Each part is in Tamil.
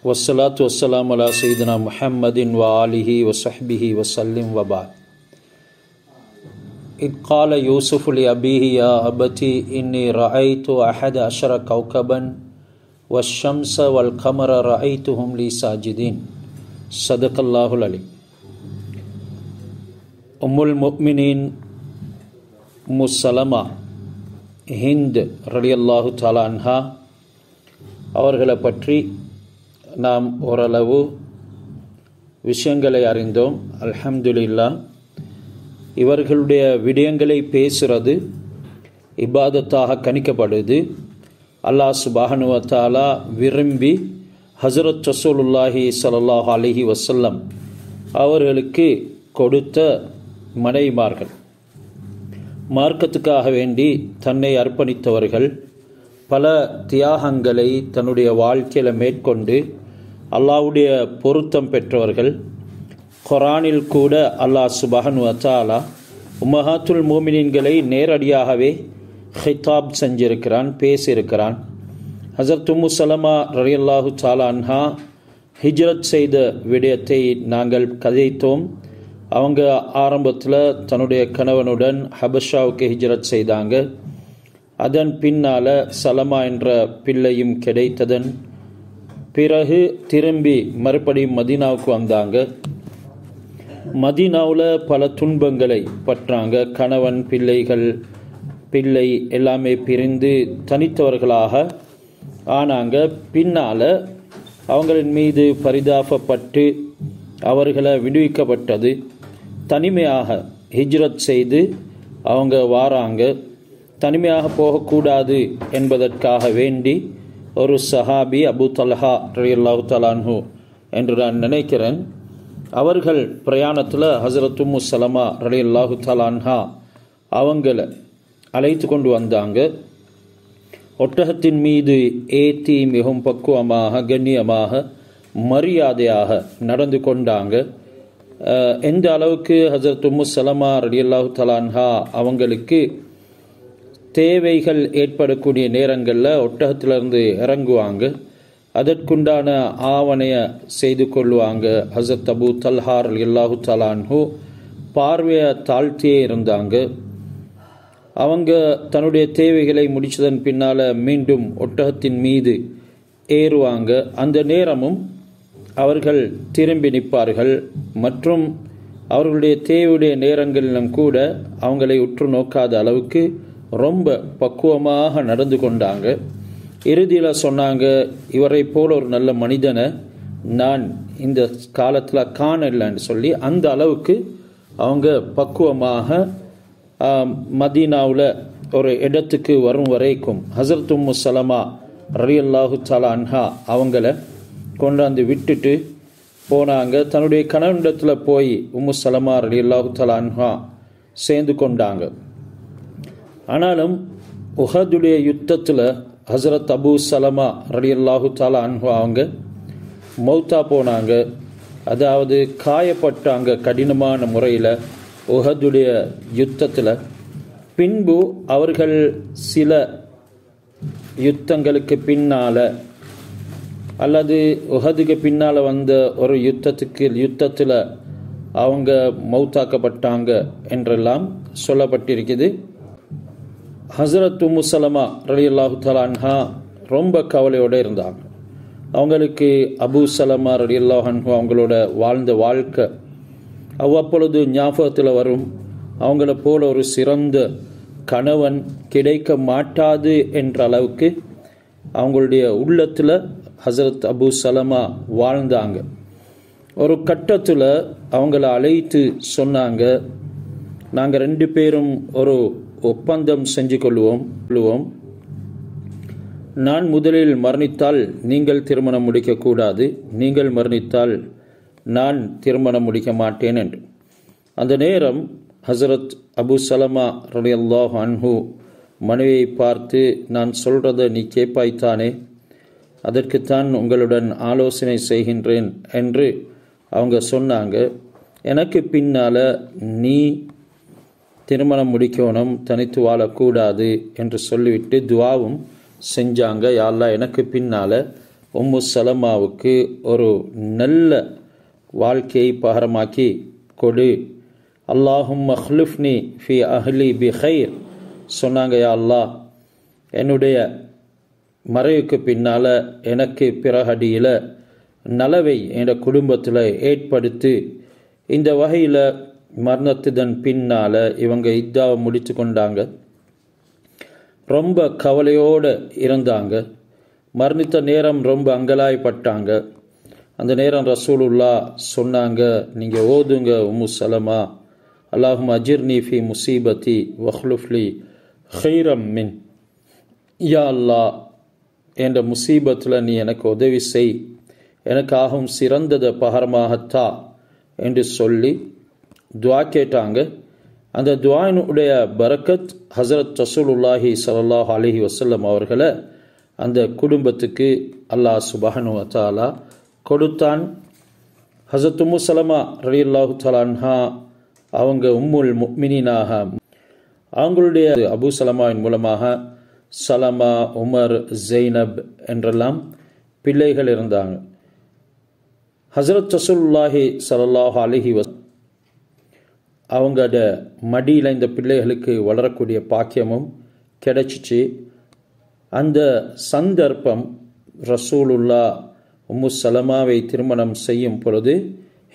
வஸ்ஸலாத்து வஸ்ஸலாமு அலா சையிதினா முஹம்மதின் வ ஆலிஹி வ ஸஹ்பிஹி வஸல்லிம் வ பஅத். இத் கால யூசுஃபு லி அபீஹி யா அபதி இன்னி ரஅய்து அஹத அஷர கௌகபன் வஷ்ஷம்ஸ வல் கமர ரஅய்துஹும் லி சாஜிதீன். ஸதகல்லாஹுல் அலீம். உம்முல் முஃமினீன் உம்மு ஸலமா ஹிந்த் ரலியல்லாஹு தஆலா அன்ஹா அவர்களை பற்றி நாம் ஓரளவு விஷயங்களை அறிந்தோம். அல்ஹம்துலில்லாஹ். இவர்களுடைய விடயங்களை பேசுகிறது இபாதத்தாக கணிக்கப்படுது. அல்லாஹ் சுப்ஹானஹு வ தஆலா விரும்பி ஹஸரத் ரசூலுல்லாஹி ஸல்லல்லாஹு அலைஹி வஸல்லம் அவர்களுக்கு கொடுத்த மனைவிமார்கள், மார்க்கத்துக்காக வேண்டி தன்னை அர்ப்பணித்தவர்கள், பல தியாகங்களை தன்னுடைய வாழ்க்கையில் மேற்கொண்டு அல்லாஹ்வுடைய பொருத்தம் பெற்றவர்கள். குர்ஆனில் கூட அல்லாஹ் சுப்ஹானஹு வ தஆலா உம்மஹாத்துல் மோமினீன்களை நேரடியாகவே ஹிதாப் செஞ்சிருக்கிறான், பேசியிருக்கிறான். ஹஸரத் உம்மு ஸலமா ரலியல்லாஹு தஆலா அன்ஹா ஹிஜ்ரத் செய்த விடயத்தை நாங்கள் கதைத்தோம். அவங்க ஆரம்பத்தில் தன்னுடைய கணவனுடன் ஹபஷாவுக்கு ஹிஜ்ரத் செய்தாங்க. அதன் பின்னால் சலமா என்ற பிள்ளையும் கிடைத்ததன் பிறகு திரும்பி மறுபடியும் மதீனாவுக்கு வந்தாங்க. மதீனாவில் பல துன்பங்களை பற்றாங்க. கணவன், பிள்ளை எல்லாமே பிரிந்து தனித்தவர்களாக ஆனாங்க. பின்னால் அவங்களின் மீது பரிதாபப்பட்டு அவர்களை விடுவிக்கப்பட்டது. தனிமையாக ஹிஜ்ரத் செய்து அவங்க வாராங்க. தனிமையாக போகக்கூடாது என்பதற்காக வேண்டி ஒரு சஹாபி அபு தல்ஹா ரலியல்லாஹு தஆலா அன்ஹு என்று நான் நினைக்கிறேன், அவர்கள் பிரயாணத்தில் ஹஸரத் உம்மு ஸலமா ரலியல்லாஹு தஆலா அன்ஹா அவங்களை அழைத்து கொண்டு வந்தாங்க. ஒட்டகத்தின் மீது ஏற்றி மிகவும் பக்குவமாக, கண்ணியமாக, மரியாதையாக நடந்து கொண்டாங்க. எந்த அளவுக்கு ஹஸரத் உம்மு ஸலமா ரலியல்லாஹு தஆலா அன்ஹா அவங்களுக்கு தேவைகள் ஏற்படக்கூடிய நேரங்களில் ஒட்டகத்திலிருந்து இறங்குவாங்க. அதற்குண்டான ஆவணையை செய்து கொள்வாங்க. ஹஸரத் அபு தல்ஹா ரலியல்லாஹு தஆலா அன்ஹு பார்வையை தாழ்த்தியே இருந்தாங்க. அவங்க தன்னுடைய தேவைகளை முடித்ததன் பின்னால் மீண்டும் ஒட்டகத்தின் மீது ஏறுவாங்க. அந்த நேரமும் அவர்கள் திரும்பி நிற்பார்கள். மற்றும் அவர்களுடைய தேவையுடைய நேரங்களிலும் கூட அவங்களை உற்று நோக்காத அளவுக்கு ரொம்ப பக்குவமாக நடந்து கொண்டாங்க. இறுதியில் சொன்னாங்க, இவரை போல ஒரு நல்ல மனிதனை நான் இந்த காலத்தில் காணலைன்னு சொல்லி அந்த அளவுக்கு அவங்க பக்குவமாக மதீனாவில் ஒரு இடத்துக்கு வரும் வரைக்கும் ஹஸரத் உம்மு ஸலமா ரலியல்லாஹு தஆலா அன்ஹா அவங்கள கொண்டாந்து விட்டுட்டு போனாங்க. தன்னுடைய கணவனிடத்தில் போய் உம்மு ஸலமா ரலியல்லாஹு தஆலா அன்ஹா சேர்ந்து கொண்டாங்க. ஆனாலும் உஹதுடைய யுத்தத்தில் ஹஸரத் அபு ஸலமா ரலியல்லாஹு தஆலா அன்ஹு அவங்க மௌத்தா போனாங்க. அதாவது காயப்பட்டாங்க கடினமான முறையில் உஹதுடைய யுத்தத்தில். பின்பு அவர்கள் சில யுத்தங்களுக்கு பின்னால் அல்லது உஹதுக்கு பின்னால் வந்த ஒரு யுத்தத்தில் அவங்க மௌத்தாக்கப்பட்டாங்க என்றெல்லாம் சொல்லப்பட்டிருக்குது. ஹஸரத் உம்மு ஸலமா ரலியல்லாஹு தஆலா அன்ஹா ரொம்ப கவலையோடு இருந்தாங்க. அவங்களுக்கு அபு ஸலமா ரலியல்லாஹு அன்ஹு அவங்களோட வாழ்ந்த வாழ்க்கை அவ்வப்பொழுது ஞாபகத்தில் வரும். அவங்கள போல ஒரு சிறந்த கணவன் கிடைக்க மாட்டாது என்ற அளவுக்கு அவங்களுடைய உள்ளத்தில் ஹஸரத் அபு ஸலமா வாழ்ந்தாங்க. ஒரு கட்டத்தில் அவங்கள அழைத்து சொன்னாங்க, நாங்கள் 2 பேரும் ஒரு ஒப்பந்தம் செஞ்சு கொள்வோம். நான் முதலில் மரணித்தால் நீங்கள் திருமணம் முடிக்கக்கூடாது, நீங்கள் மரணித்தால் நான் திருமணம் முடிக்க மாட்டேன் என்று. அந்த நேரம் ஹஸரத் அபு ஸலமா ரலியல்லாஹு அன்ஹு மனைவியை பார்த்து, நான் சொல்கிறத நீ கேட்பாய்த்தானே, அதற்குத்தான் உங்களுடன் ஆலோசனை செய்கின்றேன் என்று அவங்க சொன்னாங்க. எனக்கு பின்னால் நீ திருமணம் முடிக்கணும், தனித்து வாழக்கூடாது என்று சொல்லிவிட்டு துவாவும் செஞ்சாங்க. யா அல்லாஹ், எனக்கு பின்னால் உம்மு சலமாவுக்கு ஒரு நல்ல வாழ்க்கையை பகரமாக்கி கொடு. அல்லாஹும் அஹ்லிஃப்னி ஃபி அஹ்லி பி ஹைர் சொன்னாங்க. யா அல்லாஹ், என்னுடைய மறைவுக்கு பின்னால் எனக்கு பிறகடியில் நலவை என் குடும்பத்தில் ஏற்படுத்தி. இந்த வகையில் மரணத்துடன் பின்னால் இவங்க இத்தாவை முடித்து கொண்டாங்க. ரொம்ப கவலையோடு இருந்தாங்க. மரணித்த நேரம் ரொம்ப அங்கலாய்ப்பட்டாங்க. அந்த நேரம் ரசூலுல்லாஹ் சொன்னாங்க, நீங்கள் ஓதுங்க உம்மு சலமா, அல்லாஹும் அஜிர்னி ஃபி முசீபத்தி வஹ்லுஃப்லி ஹைரம் மின். யா அல்லாஹ், என்ற முசீபத்தில் நீ எனக்கு உதவி செய், எனக்காகவும் சிறந்ததை பகரமாகத்தா என்று சொல்லி துவா கேட்டாங்க. அந்த துவாயினுடைய பரக்கத் ஹஸரத் ரசூலுல்லாஹி ஸல்லல்லாஹு அலைஹி வஸல்லம் அவர்களை அந்த குடும்பத்துக்கு அல்லாஹ் சுப்ஹானஹு வ தஆலா கொடுத்தான். ஹஸரத் உம்மு சலமா ரலியல்லாஹு தஆலா அன்ஹா அவங்க உம்முல் முஃமினீனாக, அவங்களுடைய அபு சலமாவின் மூலமாக சலமா, உமர், ஜெய்னப் என்றெல்லாம் பிள்ளைகள் இருந்தாங்க. ஹஸரத் ரசூலுல்லாஹி ஸல்லல்லாஹு அலைஹி வஸல்லம் அவங்களோட மடியில் இந்த பிள்ளைகளுக்கு வளரக்கூடிய பாக்கியமும் கிடைச்சிச்சு. அந்த சந்தர்ப்பம் ரசூலுல்லாஹ் உம்மு சலமாவை திருமணம் செய்யும் பொழுது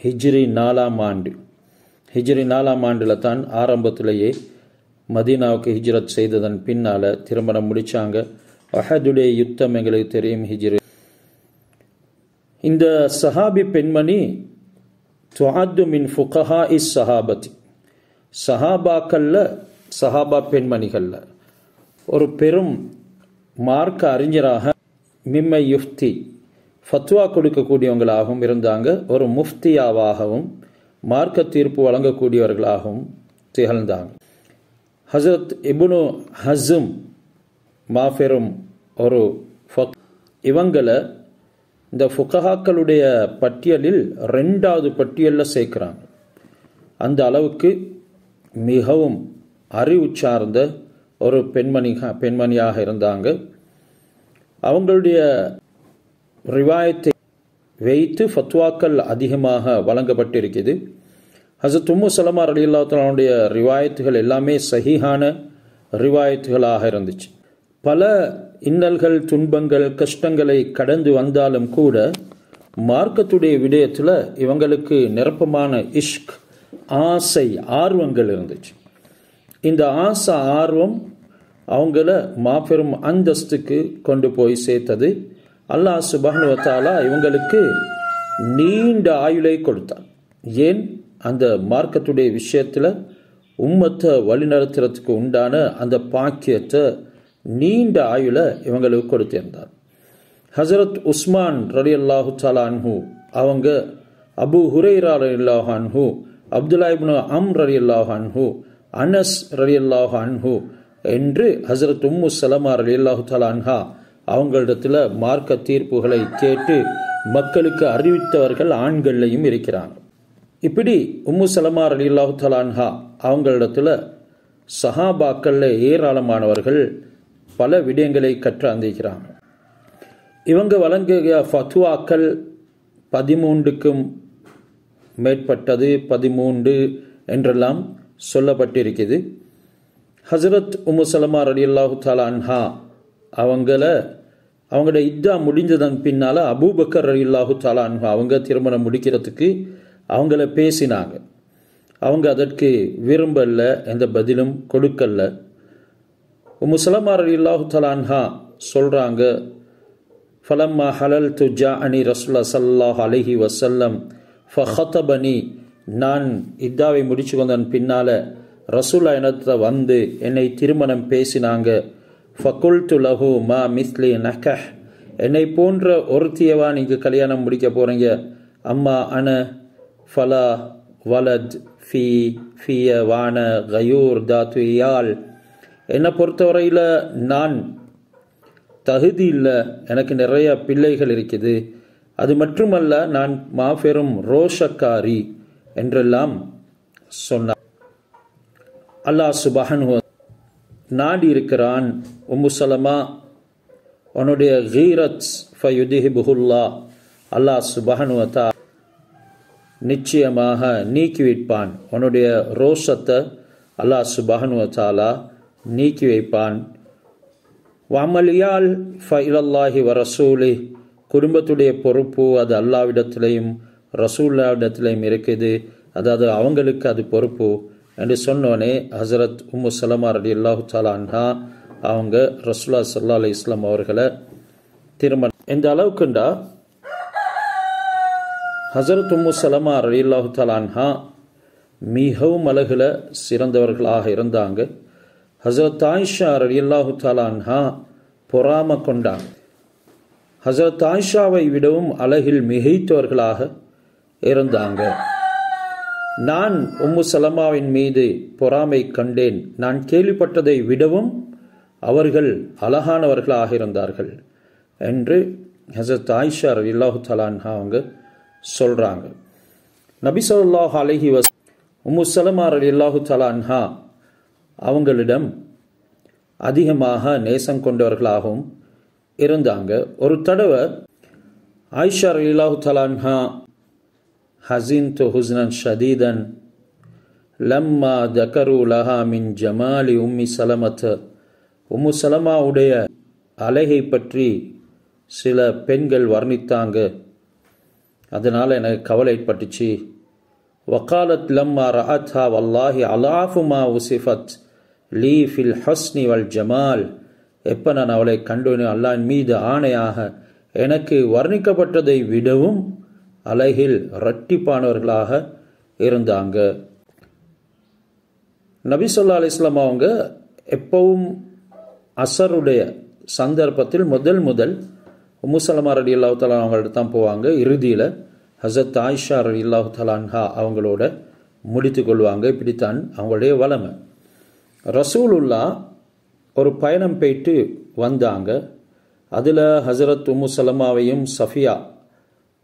ஹிஜ்ரி 4ஆம் ஆண்டு. ஹிஜ்ரி 4ஆம் ஆண்டில் தான் ஆரம்பத்திலேயே மதீனாவுக்கு ஹிஜ்ரத் செய்ததன் பின்னால் திருமணம் முடித்தாங்க. அஹதுடைய யுத்தம் எங்களுக்கு தெரியும். ஹிஜ்ரி இந்த சஹாபி பெண்மணி துஅத்து மின் ஃபுகஹா இஸ் சஹாபத்தி, சஹாபாக்கல்ல, சஹாபா பெண்மணிகளில் ஒரு பெரும் மார்க்க அறிஞராக, மிம்மை யுஃப்தி ஃபத்வா கொடுக்கக்கூடியவங்களாகவும் இருந்தாங்க. ஒரு முஃப்தியாவாகவும் மார்க்க தீர்ப்பு வழங்கக்கூடியவர்களாகவும் திகழ்ந்தாங்க. ஹஸரத் இப்னு ஹஸம் மாபெரும் ஒரு இவங்களை இந்த ஃபுகஹாக்களுடைய பட்டியலில் 2வது பட்டியலில் சேர்க்கிறாங்க. அந்த அளவுக்கு மிகவும் அறிவு சார்ந்த ஒரு பெண்மணியாக இருந்தாங்க. அவங்களுடைய ரிவாயத்தை வைத்து ஃபத்வாக்கள் அதிகமாக வழங்கப்பட்டிருக்குது. ஹஸரத் உம்மு சலமா ரலியல்லாஹு தஆலாவுடைய ரிவாயத்துகள் எல்லாமே சஹீஹான ரிவாயத்துகளாக இருந்துச்சு. பல இன்னல்கள், துன்பங்கள், கஷ்டங்களை கடந்து வந்தாலும் கூட மார்க்கத்துடைய விடயத்தில் இவங்களுக்கு நிரப்பமான இஷ்க், ஆசை, ஆர்வங்கள் இருந்துச்சு. இந்த ஆசை, ஆர்வம் அவங்கள மாபெரும் அந்தஸ்துக்கு கொண்டு போய் சேர்த்தது. அல்லாஹ் சுப்ஹானஹு வ தஆலா இவங்களுக்கு நீண்ட ஆயுளை கொடுத்தான். ஏன்? அந்த மார்க்கத்துடைய விஷயத்தில் உம்மத்தை வழிநடத்துறதுக்கு உண்டான அந்த பாக்கியத்தை, நீண்ட ஆயுளை இவங்களுக்கு கொடுத்திருந்தார். ஹஸரத் உஸ்மான் ரலியல்லாஹு தஆலா அன்ஹு அவங்க, அபு ஹுரைரா ரலியல்லாஹு அன்ஹு, அப்துல்லா இப்னு அம்ர் ரலியல்லாஹு அன்ஹு, அனஸ் ரலியல்லாஹு அன்ஹு என்று ஹஸரத் உம்மு சலமா ரலியல்லாஹு தஆலா அன்ஹா அவங்களிடத்தில் மார்க்க தீர்ப்புகளை கேட்டு மக்களுக்கு அறிவித்தவர்கள் ஆண்கள்லையும் இருக்கிறாங்க. இப்படி உம்மு சலமா ரலியல்லாஹு தஆலா அன்ஹா அவங்களிடத்தில் சஹாபாக்கள்ல ஏராளமானவர்கள் பல விடயங்களை கற்று அந்திக்கிறாங்க. இவங்க வழங்கிய ஃபத்வாக்கள் 13க்கும் மேற்பட்டது, 13 என்றெல்லாம் சொல்லப்பட்டிருக்குது. ஹஸரத் உம்மு சலமா ரலியல்லாஹு தஆலா அன்ஹா அவங்களோட இத்தா முடிஞ்சதன் பின்னால் அபூபக்கர் ரலியல்லாஹு தஆலா அன்ஹு அவங்க திருமணம் முடிக்கிறதுக்கு அவங்கள பேசினாங்க. அவங்க அதற்கு விரும்பல, எந்த பதிலும் கொடுக்கல. உம்மு சலமா ரலியல்லாஹு தஆலா அன்ஹா சொல்கிறாங்க, ஃபலம்மா ஹலல்து ஜாஅனி ரசூலுல்லாஹ் ஸல்லல்லாஹு அலைஹி வஸல்லம் ஃபஹதபனி, நான் இத்தாவை முடிச்சு வந்தன் பின்னால் ரசூலுல்லாஹ் என்னத்தை வந்து என்னை திருமணம் பேசினாங்க. ஃபகுல்து லஹு மா மிஸ்லி நகஹ், என்னை போன்ற ஒருத்தியவா நீங்கள் கல்யாணம் முடிக்க போகிறீங்க? அம்மா அன ஃபலா வலத் ஃபிய வான கயூர் தாத்து இயால், என்னை பொறுத்தவரையில் நான் தகுதி இல்லை, எனக்கு நிறைய பிள்ளைகள் இருக்குது, அது மட்டுமல்ல நான் மாபெரும் ரோஷக்காரி என்றெல்லாம் சொன்னார். அல்லாஹ் சுப்ஹானஹு நாடி இருக்கிறான். உம்மு சலமா உன்னுடைய கீரத் ஃபயுதிஹிபுல்லா, அல்லாஹ் சுப்ஹானஹு வ தஆலா நிச்சயமாக நீக்கி வைப்பான். உன்னுடைய ரோஷத்தை அல்லாஹ் சுப்ஹானஹு வ தஆலா நீக்கி வைப்பான். வஅமலியால் ஃபஇலல்லாஹி வ ரசூலி, குடும்பத்துடைய பொறுப்பு அது அல்லாஹ்விடத்திலையும் ரசூலுல்லாஹ்விடத்திலையும் இருக்குது, அதாவது அவங்களுக்கு அது பொறுப்பு என்று சொன்னோனே ஹஸரத் உம்மு சலமா ரலியல்லாஹு தஆலா அன்ஹா அவங்க ரசூலுல்லாஹி ஸல்லல்லாஹு அலைஹி வஸல்லம் அவர்களை திருமணம் எந்த அளவுக்குண்டா, ஹஸரத் உம்மு சலமா ரலியல்லாஹு தஆலா அன்ஹா மிகவும் அழகுல சிறந்தவர்களாக இருந்தாங்க. ஹஸரத் ஆயிஷா ரலியல்லாஹு தஆலா அன்ஹா பொறாம கொண்டாங்க. ஹஸரத் ஆயிஷாவை விடவும் அழகில் மிகைத்தவர்களாக இருந்தாங்க. நான் உம்மு சலமாவின் மீது பொறாமை கண்டேன், நான் கேள்விப்பட்டதை விடவும் அவர்கள் அழகானவர்களாக இருந்தார்கள் என்று ஹஸரத் ஆயிஷா ரலியல்லாஹு தஆலா அன்ஹா அவங்க சொல்றாங்க. நபி ஸல்லல்லாஹு அலைஹி வஸல்லம் உம்மு சலமா ரலியல்லாஹு தஆலா அன்ஹா அவங்களிடம் அதிகமாக நேசம் கொண்டவர்களாகவும் இருந்தாங்க. ஒரு தடவை ஆயிஷா ரலியல்லாஹு தஆலா அன்ஹா ஹஸின்து ஹுஸ்னன் ஷதீதன் லம்மா தகரு லஹா மின் ஜமாலி உம்மி சலமத, உம்மு சலமாவுடைய அழகை பற்றி சில பெண்கள் வர்ணித்தாங்க, அதனால் எனக்கு கவலை பட்டுச்சு. வகாலத் லம்மா ரஅத்ஹா வல்லாஹி அலாஃபு மா உசிஃபத் லீ ஃபில் ஹஸ்னி வல் ஜமால், எப்போ நான் அவளை கண்டோனே அல்லாஹ்வின் மீது ஆணையாக எனக்கு வர்ணிக்கப்பட்டதை விடவும் அழகில் இரட்டிப்பானவர்களாக இருந்தாங்க. நபி ஸல்லல்லாஹு அலைஹி வஸல்லம் அவங்க எப்பவும் அசருடைய சந்தர்ப்பத்தில் முதல் உம்மு சலமா ரலியல்லாஹு தஆலா அவங்கள்ட்ட தான் போவாங்க. இறுதியில் ஹஸரத் ஆயிஷா ரலியல்லாஹு தஆலா அன்ஹா அவங்களோட முடித்து கொள்வாங்க. இப்படித்தான் அவங்களுடைய வளமை. ரசூலுல்லாஹ் ஒரு பயணம் போயிட்டு வந்தாங்க. அதில் ஹஸரத் உம்மு சலமாவையும் சஃபியா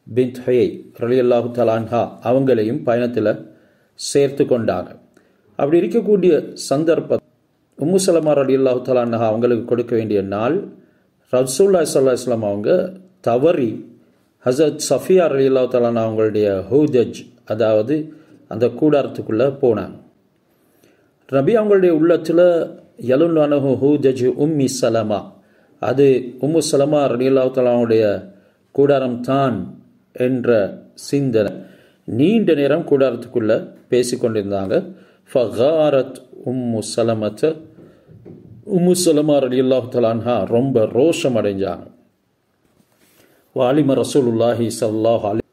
பின்த் ஹுயை ரலியல்லாஹு தஆலா அன்ஹா அவங்களையும் பயணத்தில் சேர்த்து கொண்டாங்க. அப்படி இருக்கக்கூடிய சந்தர்ப்பம் உம்மு சலமா ரலியல்லாஹு தஆலா அன்ஹா அவங்களுக்கு கொடுக்க வேண்டிய நாள், ரசூலுல்லாஹி ஸல்லல்லாஹு அலைஹி வஸல்லம் அவங்க தவறி ஹஸரத் சஃபியா ரலியல்லாஹு தஆலா அன்ஹா அவங்களுடைய ஹூஜஜ், அதாவது அந்த கூடாரத்துக்குள்ளே போனாங்க. நபி அவங்களுடைய உள்ளத்தில் யலுன்னஹு ஹூஜஜ் உம்மி சலமா, அது உம்மு சலமா ரலியல்லாஹு தஆலா அவங்களுடைய கூடாரம் தான் என்ற சிந்தனை நீண்ட நேரம் கூடாரத்துக்குள்ள பேசிக்கொண்டிருந்தாங்க. ஃபகாரத் உம்மு சலமத, உம்மு சலமா ரலியல்லாஹு தஆலா அன்ஹா ரொம்ப ரோஷம் அடைஞ்சாங்க. வாலிம ரசூலுல்லாஹி ஸல்லல்லாஹு அலைஹி,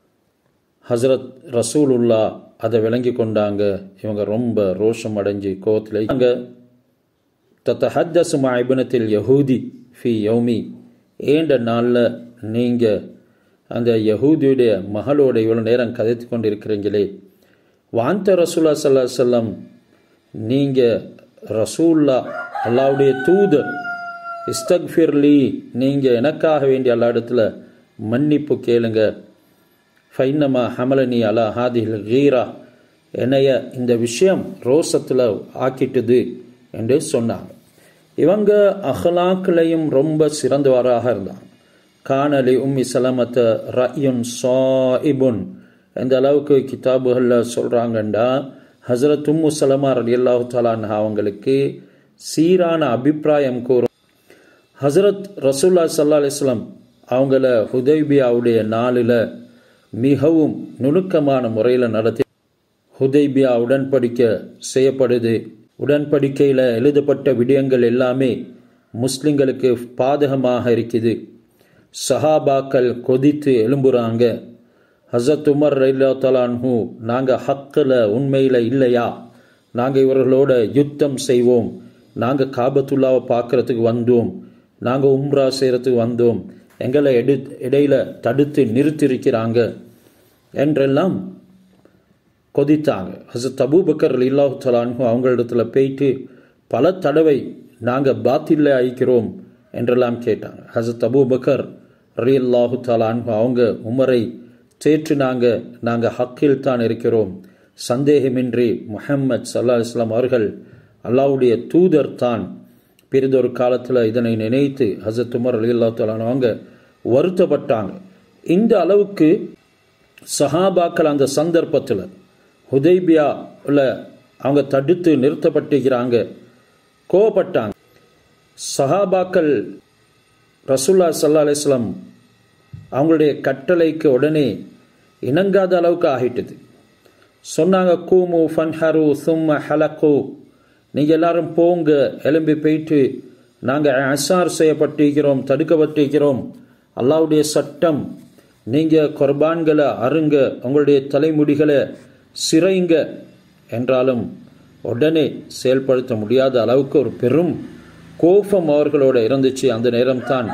ஹஸரத் ரசூலுல்லா அதை விளங்கி கொண்டாங்க. இவங்க ரொம்ப ரோஷம் அடைஞ்சு கோவத்தில் அங்கே தத்தஹத்தஸு மஅ இப்னத்தில் யஹூதி ஃபி யௌமி, ஏண்ட நாளில் நீங்கள் அந்த யஹூதியுடைய மகளோட இவ்வளோ நேரம் கதைத்து கொண்டு இருக்கிறீங்களே, வாந்த ரசூல்லா ஸல்லல்லாஹு அலைஹி வஸல்லம், நீங்கள் ரசூல்லா அல்லாஹ்வுடைய தூதர், இஸ்தக்ஃபிர்லி, நீங்கள் எனக்காக வேண்டிய அல்லா இடத்துல மன்னிப்பு கேளுங்க, ஃபைன்னமா ஹமலனி அலா ஹாதிஹில் கீரா, என்னைய இந்த விஷயம் ரோசத்தில் ஆக்கிட்டுது என்று சொன்னாங்க. இவங்க அஹ்லாக்லையும் ரொம்ப சிறந்தவராக இருந்தாங்க. கானலி உம்மி சலமத்த ரயுன் சாயிபுன், எந்த அளவுக்கு கிதாபுகளில் சொல்கிறாங்கண்டா, ஹஸரத் உம்மு சலமா ரலியல்லாஹு தஆலா அன்ஹா அவங்களுக்கு சீரான அபிப்பிராயம் கூறும். ஹஸரத் ரசூலுல்லாஹி ஸல்லல்லாஹு அலைஹி வஸல்லம் அவங்கள ஹுதைபியாவுடைய நாளில் மிகவும் நுணுக்கமான முறையில் நடத்தி ஹுதைபியா உடன்படிக்கை செய்யப்படுது. உடன்படிக்கையில் எழுதப்பட்ட விடயங்கள் எல்லாமே முஸ்லிம்களுக்கு பாதகமாக இருக்குது. சஹாபாக்கள் கொதித்து எழும்புறாங்க. ஹஸரத் உமர் ரலியல்லாஹு தஆலா அன்ஹு, நாங்கள் ஹக்கில் உண்மையில் இல்லையா, நாங்கள் இவர்களோட யுத்தம் செய்வோம், நாங்கள் காபத்துல்லாவை பார்க்கறதுக்கு வந்தோம், நாங்கள் உம்ரா செய்கிறதுக்கு வந்தோம், எங்களை இடையில தடுத்து நிறுத்தியிருக்கிறாங்க என்றெல்லாம் கொதித்தாங்க. ஹஸரத் அபூபக்கர் ரலியல்லாஹு தஆலா அன்ஹு அவங்களிடத்துல போயிட்டு பல தடவை நாங்கள் பாத்தில்ல ஆயிக்கிறோம் என்றெல்லாம் கேட்டாங்க. ஹஸரத் அபூபக்கர் ரலியல்லாஹு தஆலா அன்ஹு அவங்க உமரை தேற்று நாங்கள் ஹக்கில் தான் இருக்கிறோம், சந்தேகமின்றி முஹம்மது ஸல்லல்லாஹு அலைஹி வஸல்லம் அவர்கள் அல்லாஹ்வுடைய தூதர் தான், பிறிதொரு காலத்தில் இதனை நினைத்து ஹஸரத் உமர் ரலியல்லாஹு தஆலா அவங்க வருத்தப்பட்டாங்க. இந்த அளவுக்கு சஹாபாக்கள் அந்த சந்தர்ப்பத்தில் ஹுதைபியாவில் அவங்க தடுத்து நிறுத்தப்பட்டிருக்கிறாங்க, கோபப்பட்டாங்க. சஹாபாக்கள் ரசூலுல்லாஹி ஸல்லல்லாஹு அலைஹி வஸல்லம் அவங்களுடைய கட்டளைக்கு உடனே இணங்காத அளவுக்கு ஆகிட்டது. சொன்னாங்க, கூமு ஃபன்ஹரு சும்ம ஹலகு, நீங்கள் எல்லாரும் போங்க, எலும்பி போயிட்டு நாங்கள் அசார் செய்யப்பட்டிருக்கிறோம், தடுக்கப்பட்டிருக்கிறோம், அல்லாஹ்வுடைய சட்டம், நீங்கள் குர்பான்களை அருங்க, உங்களுடைய தலைமுடிகளை சிறைங்க என்றாலும் உடனே செயல்படுத்த முடியாத அளவுக்கு ஒரு பெரும் கோபம் அவர்களோட இருந்துச்சு. அந்த நேரம்தான்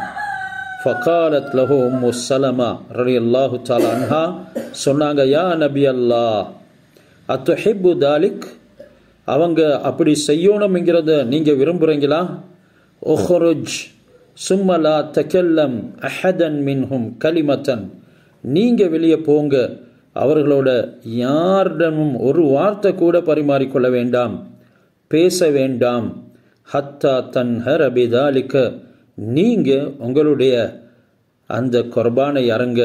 ஃபகாலத் லஹு உம்மு சலமா ரலியல்லாஹு தஆலா அன்ஹா சொன்னாங்க, யா நபி அல்லாஹ் அத்துஹிப்பு தாலிக், அவங்க அப்படி செய்யணும்ங்கிறத நீங்கள் விரும்புகிறீங்களா? உஹ்ருஜ் சும்ம லா தகல்லம் அஹதன் மின்ஹும் கலிமத்தன், நீங்கள் வெளியே போங்க, அவர்களோட யாரிடமும் ஒரு வார்த்தை கூட பரிமாறிக்கொள்ள வேண்டாம், பேச வேண்டாம். ஹத்தா தன்ஹர பிதாலிக்க, நீங்கள் உங்களுடைய அந்த குர்பானை அருங்க,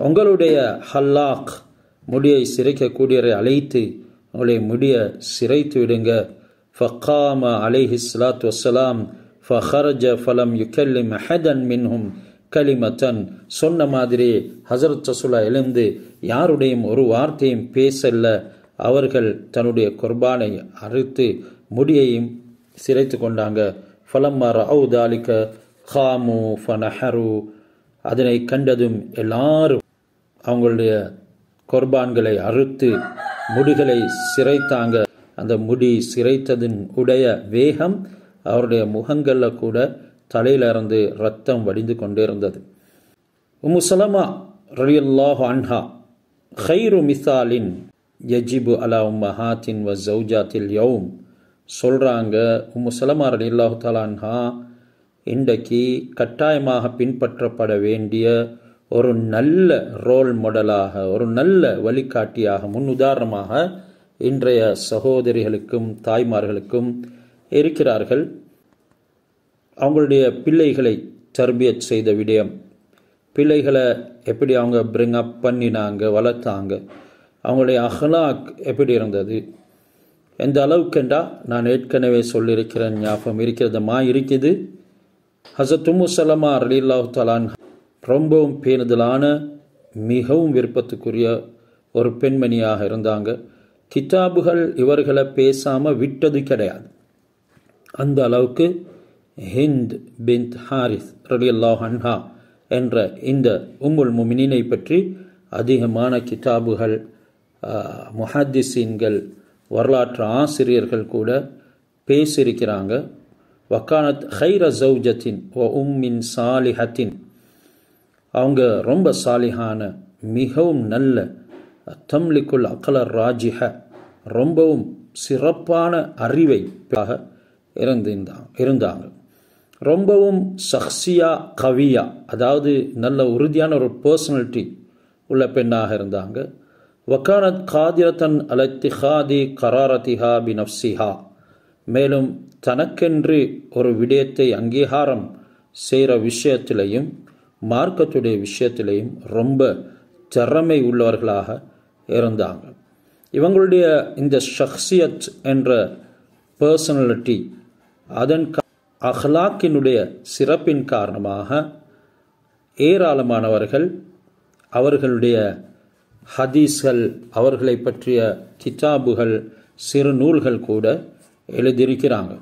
உங்களுடைய ஹல்லாக் முடியை சிரைக்கக்கூடியவரை அழைத்து உங்களுடைய முடியை சிரைத்து விடுங்க. ஃபகாம அலைஹி ஸலாத்து வஸ்ஸலாம் ஃபஹரஜ ஃபலம் யுகல்லிம் அஹதன் மின்ஹும் கலிமத்தன், சொன்ன மாதிரி ஹஸரத் ரசூலுல்லாஹ் எழுந்து யாருடையும் ஒரு வார்த்தையும் பேசல. அவர்கள் தன்னுடைய குர்பானை அறுத்து முடியையும் சிரைத்து கொண்டாங்க. ஃபலம்மா ரஅவ் தாலிக காமு ஃபனஹரு, அதனை கண்டதும் எல்லாரும் அவங்களுடைய குர்பான்களை அறுத்து முடிகளை சிரைத்தாங்க. அந்த முடி சிரைத்ததின் உடைய வேகம் அவருடைய முகங்களில் கூட தலையிலிருந்து ரத்தம் வடிந்து கொண்டே இருந்தது. உம்மு சலமா ரலியல்லாஹு அன்ஹா கைரு மிசாலின் யஜிபு அலா உம்மஹாத்தின் வ ஜௌஜாத்தில் யௌம் சொல்கிறாங்க. உம்மு சலமா ரலியல்லாஹு தஆலா அன்ஹா இன்றைக்கு கட்டாயமாக பின்பற்றப்பட வேண்டிய ஒரு நல்ல ரோல் மாடலாக, ஒரு நல்ல வழிகாட்டியாக, முன் உதாரணமாக இன்றைய சகோதரிகளுக்கும் தாய்மார்களுக்கும் இருக்கிறார்கள். அவங்களுடைய பிள்ளைகளை தர்பியத் செய்த விடயம், பிள்ளைகளை எப்படி அவங்க பிரிங் அப் பண்ணினாங்க, வளர்த்தாங்க, அவங்களுடைய அஹ்லாக் எப்படி இருந்தது, எந்த அளவுக்குண்டா நான் ஏற்கனவே சொல்லியிருக்கிறேன், ஞாபகம் இருக்கிறதமா இருக்குது. ஹஸரத் உம்மு சலமா ரலியல்லாஹு தஆலா ரொம்பவும் பேணுதலான, மிகவும் விருப்பத்துக்குரிய ஒரு பெண்மணியாக இருந்தாங்க. கிதாபுகள் இவர்களை பேசாமல் விட்டது கிடையாது. அந்த அளவுக்கு ஹிந்த் பின்த் ஹாரிஸ் ரலியல்லாஹு அன்ஹா என்ற இந்த உம்முல் முமினீனை பற்றி அதிகமான கிதாபுகள், முஹத்திஸீன்கள், வரலாற்று ஆசிரியர்கள் கூட பேசியிருக்கிறாங்க. வக்கானத் ஹைர ஜௌஜத்தின் வ உம்மின் சாலிஹத்தின், அவங்க ரொம்ப சாலிஹான, மிகவும் நல்ல, தம்லிக்குல் அக்லர் ராஜிஹ, ரொம்பவும் சிறப்பான அறிவை இருந்தாங்க. ரொம்பவும் ஷக்ஸியா கவியா, அதாவது நல்ல உறுதியான ஒரு பர்சனாலிட்டி உள்ள பெண்ணாக இருந்தாங்க. வக்கானத் காதிரத்தன் அலத்திஹாதி கராரத்திஹா பினப்சிஹா, மேலும் தனக்கென்று ஒரு விடயத்தை அங்கீகாரம் செய்கிற விஷயத்திலையும் மார்க்கத்துடைய விஷயத்திலையும் ரொம்ப திறமை உள்ளவர்களாக இருந்தாங்க. இவங்களுடைய இந்த ஷக்ஸியத் என்ற பர்சனாலிட்டி, அதன் அஹ்லாக்கினுடைய சிறப்பின் காரணமாக ஏராளமானவர்கள் அவர்களுடைய ஹதீஸ்கள், அவர்களை பற்றிய கிதாபுகள், சிறு நூல்கள் கூட எழுதியிருக்கிறாங்க.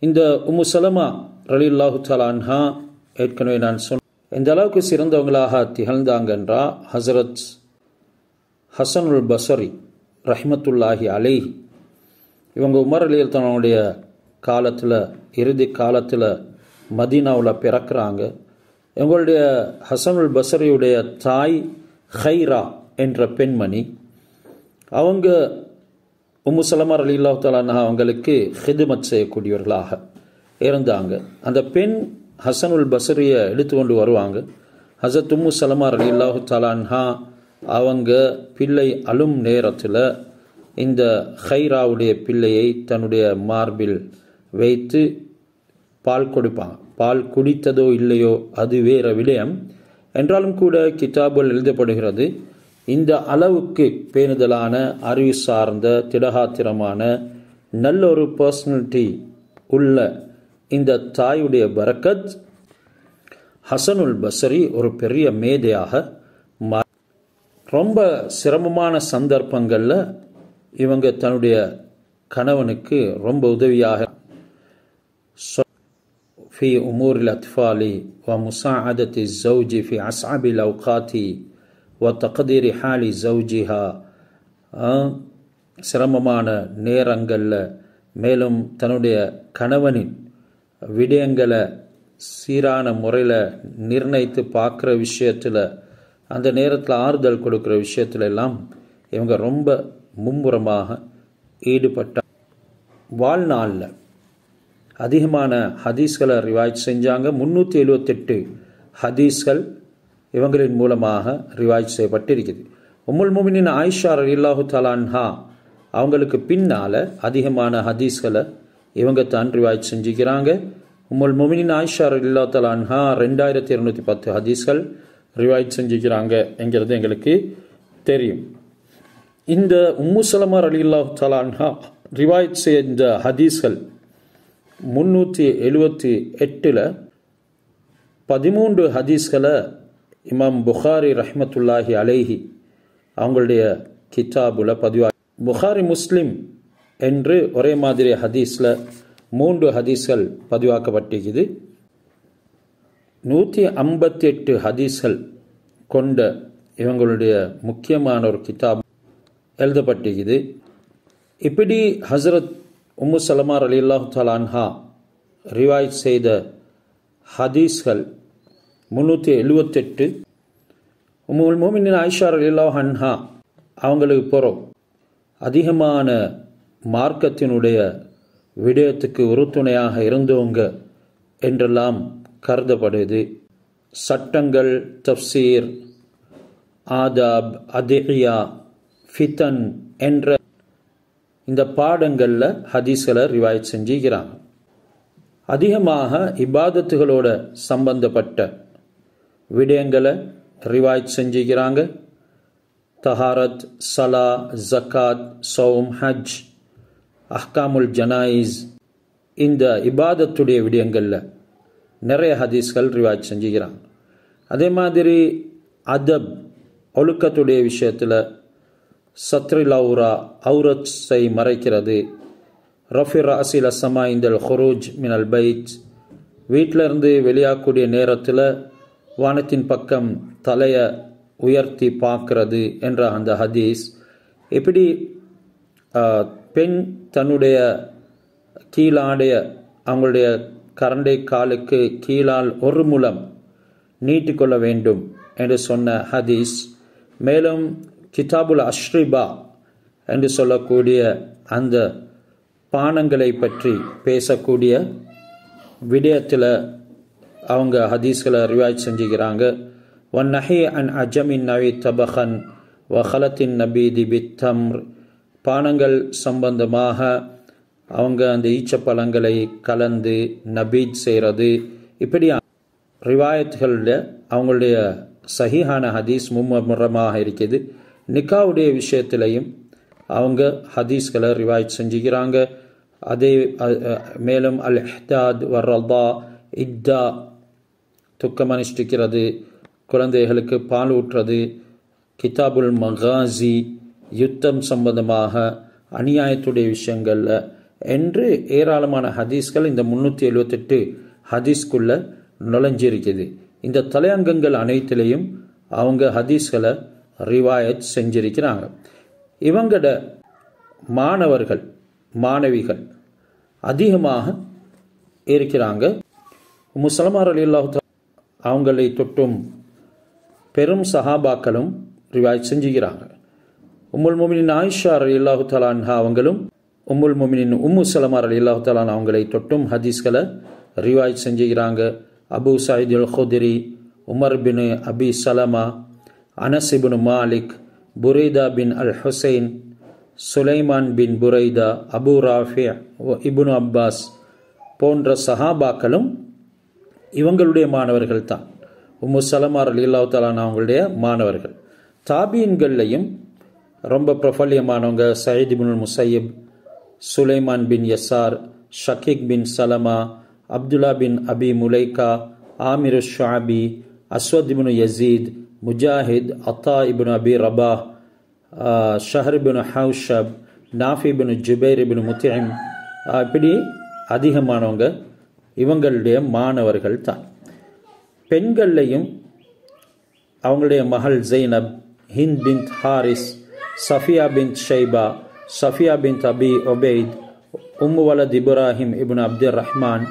இந்த உம்மு சலமா ரலியல்லாஹு தஆலா அன்ஹா ஏற்கனவே நான் சொன்ன எந்த அளவுக்கு சிறந்தவங்களாக திகழ்ந்தாங்கன்றா, ஹஸரத் ஹசனுல் பஸரி ரஹ்மத்துல்லாஹி அலைஹி, இவங்க உமர் ரலியல்லாஹு தஆலாவுடைய காலத்தில், இறுதி காலத்தில் மதீனாவில் பிறக்கிறாங்க. இவங்களுடைய ஹசனுல் பஸரியுடைய தாய் ஹைரா என்ற பெண்மணி, அவங்க உம்மு சலமா ரலியல்லாஹு தஆலா அன்ஹா அவங்களுக்கு ஹிதுமத் செய்யக்கூடியவர்களாக இருந்தாங்க. அந்த பெண் ஹசனுல் பஸரியை எடுத்துக்கொண்டு வருவாங்க. ஹஸரத் உம்மு சலமா ரலியல்லாஹு தஆலா அன்ஹா அவங்க பிள்ளை அழும் நேரத்தில் இந்த ஹைராவுடைய பிள்ளையை தன்னுடைய மார்பில் வைத்து பால் கொடுப்பாங்க. பால் குடித்ததோ இல்லையோ அது வேற விடயம். என்றாலும் கூட கிதாபுல் எழுதப்படுகிறது, இந்த அளவுக்கு பேணுதலான அறிவு சார்ந்த திடகாத்திரமான நல்ல ஒரு பர்சனாலிட்டி உள்ள இந்த தாயுடைய பரக்கத் ஹசனுல் பஸ்ரி ஒரு பெரிய மேதையாக ரொம்ப சிரமமான சந்தர்ப்பங்களில் இவங்க தன்னுடைய கணவனுக்கு ரொம்ப உதவியாக في أمور الأطفال ومساعدة الزوج في أصعب الأوقات وتقدير حال زوجها சிரமமான நேரங்களில் மேலும் தன்னுடைய கணவனின் விடயங்களை சீரான முறையில் நிர்ணயித்து பார்க்குற விஷயத்தில், அந்த நேரத்தில் ஆறுதல் கொடுக்குற விஷயத்துல எல்லாம் இவங்க ரொம்ப மும்முரமாக ஈடுபட்ட. வாழ்நாளில் அதிகமான ஹதீஸ்களை ரிவாய்ட் செஞ்சாங்க. 378 ஹதீஸ்கள் இவங்களின் மூலமாக ரிவாய்ட் செய்யப்பட்டிருக்குது. உம்முல் முஃமினீன் ஆயிஷா ரலியல்லாஹு தஆலா அன்ஹா அவங்களுக்கு பின்னால் அதிகமான ஹதீஸ்களை இவங்க தான் ரிவாய்ட் செஞ்சுக்கிறாங்க. உம்முல் முஃமினீன் ஆயிஷா ரலியல்லாஹு தஆலா அன்ஹா 2210 ஹதீஸ்கள் ரிவாய்ட் செஞ்சுக்கிறாங்க என்கிறது எங்களுக்கு தெரியும். இந்த உம்மு சலமா ரலியல்லாஹு தஆலா அன்ஹா ரிவாய்ட் செய்த ஹதீஸ்கள் 378ல் 13 ஹதீஸ்களை இமாம் புகாரி ரஹ்மத்துல்லாஹி அலைஹி அவங்களுடைய கிதாபுல பதிவா. புகாரி முஸ்லிம் என்று ஒரே மாதிரி ஹதீஸில் 3 ஹதீஸ்கள் பதிவாக்கப்பட்டிருக்குது. 158 ஹதீஸ்கள் கொண்ட இவங்களுடைய முக்கியமான ஒரு கிதாப் எழுதப்பட்டிருக்குது. இப்படி ஹசரத் உம்மு சலமா ரலியல்லாஹு தஆலா அன்ஹா ரிவாய்ட் செய்த ஹதீஸ்கள் 378. உம்முல் முஃமினீன் ஆயிஷா ரலியல்லாஹு அன்ஹா அவங்களுக்கு போகிறோம் அதிகமான மார்க்கத்தினுடைய விடயத்துக்கு உறுதுணையாக இருந்தவங்க என்றெல்லாம் கருதப்படுது. சட்டங்கள், தஃப்சீர், ஆதாப், அதியா, ஃபிதன் என்ற இந்த பாடங்களில் ஹதீஸ்களை ரிவாய்ட் செஞ்சுக்கிறாங்க. அதிகமாக இபாதத்துகளோட சம்பந்தப்பட்ட விடயங்களை ரிவாய்ட் செஞ்சுக்கிறாங்க. தஹாரத், சலா, ஜக்காத், சௌம், ஹஜ், அஹ்காமுல் ஜனாயிஸ், இந்த இபாதத்துடைய விடயங்களில் நிறைய ஹதீஸ்கள் ரிவாய்ட் செஞ்சுக்கிறாங்க. அதே மாதிரி அதப், ஒழுக்கத்துடைய விஷயத்தில் சத்ரில் அவுரா, அவுரத்தை மறைக்கிறது, ரஃபிர் அசில் அசமா இந்தல் ஹுரூஜ் மினல் பைத், வீட்டிலிருந்து வெளியாகக்கூடிய நேரத்தில் வானத்தின் பக்கம் தலையை உயர்த்தி பார்க்கறது என்ற அந்த ஹதீஸ். இப்படி பெண் தன்னுடைய கீழாடைய அவங்களுடைய கரண்டை காலுக்கு கீழால் ஒரு முலம் நீட்டிக்கொள்ள வேண்டும் என்று சொன்ன ஹதீஸ். மேலும் கிதாபுல் அஷ்ரிபா என்று சொல்லக்கூடிய அந்த பானங்களை பற்றி பேசக்கூடிய விடயத்தில் அவங்க ஹதீஸ்களை ரிவாய்ட் செஞ்சுக்கிறாங்க. ஒன் நஹி அன் அஜமின் நவி தபஹன் வஹலத்தின் நபீதி பித்தம்ர், பானங்கள் சம்பந்தமாக அவங்க அந்த ஈச்சப்பழங்களை கலந்து நபீத் செய்கிறது. இப்படி ரிவாயத்துகளில் அவங்களுடைய சஹீஹான ஹதீஸ் மும்முரமாக இருக்குது. நிக்காவுடைய விஷயத்திலையும் அவங்க ஹதீஸ்களை ரிவாய்ட் செஞ்சுக்கிறாங்க. அதே மேலும் அல் இஹ்தாத் வர்ரதா, இத்தா துக்கம் அனுஷ்டிக்கிறது, குழந்தைகளுக்கு பால் ஊற்றுறது, கிதாபுல் மகாசி யுத்தம் சம்பந்தமாக அநியாயத்துடைய விஷயங்களில் என்று ஏராளமான ஹதீஸ்கள் இந்த 378 ஹதீஸ்குள்ள நுழைஞ்சிருக்குது. இந்த தலையங்கங்கள் அனைத்திலையும் அவங்க ஹதீஸ்களை ரிவாயத் செஞ்சிருக்கிறாங்க. இவங்களோட மாணவர்கள் மாணவிகள் அதிகமாக இருக்கிறாங்க. உம்மு சலமா ரலியல்லாஹு தஆலா அவங்களை தொட்டும் பெரும் சஹாபாக்களும் ரிவாயத் செஞ்சுக்கிறாங்க. உம்முல் முஃமினீன் ஆயிஷா ரலியல்லாஹு தஆலா அன்ஹா அவங்களும் உம்முல் முஃமினீன் உம்மு சலமா ரலியல்லாஹு தஆலா அவங்களை தொட்டும் ஹதீஸ்களை ரிவாயத் செஞ்சுக்கிறாங்க. அபு சயீத் அல் குத்ரி, உமர் பின் அபி சலமா, அனஸ் இப்னு மாலிக், புரைதா பின் அல் ஹுசைன், சுலைமான் பின் புரைதா, அபு ராஃபி, இப்னு அப்பாஸ் போன்ற சஹாபாக்களும் இவங்களுடைய மாணவர்கள் தான். உம்மு சலமா ரலியல்லாஹு தஆலா அவங்களுடைய மாணவர்கள். தாபீன்கள்லையும் ரொம்ப பிரபல்யமானவங்க சயீத் இப்னுல் முஸையப், சுலைமான் பின் யசார், ஷகீக் பின் சலமா, அப்துல்லா பின் அபி முலைகா, ஆமிர் ஷாபி, அஸ்வத் இப்னு யசீத், முஜாஹித், அத்தா இப்னு அபி ரபா, ஷஹர் இப்னு ஹவுஷப், நாஃபி இப்னு ஜுபைர் இப்னு முத்இம், இப்படி அதிகமானவங்க இவங்களுடைய மாணவர்கள் தான். பெண்கள்லையும் அவங்களுடைய மகள் ஜெய்னப், ஹிந்த் பின் ஹாரிஸ், சஃபியா பின் ஷைபா, சஃபியா பின் அபி ஒபெய்த், உம்மு வலத் இப்ராஹிம் இப்னு அப்துர் ரஹ்மான்,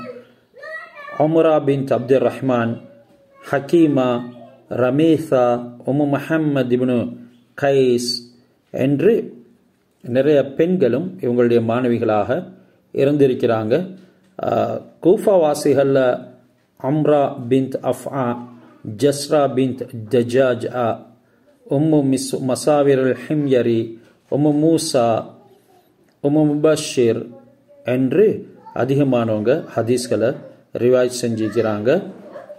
உம்ரா பின் அப்துர் ரஹ்மான், ஹக்கீமா, ரமீசா, உம்மு முஹம்மத் இப்னு கைஸ் என்று நிறைய பெண்களும் இவங்களுடைய மாணவிகளாக இருந்திருக்கிறாங்க. கூஃபா வாசிகளில் அம்ரா பின் அஃபா, ஜஸ்ரா பின் தஜாஜ், உம்மு மசாவிர் அல் ஹிம்யரி, உம்மு மூசா, உம்மு முபஷிர் என்று அதிகமானவங்க ஹதீஸ்களை ரிவாய்ட் செஞ்சுக்கிறாங்க.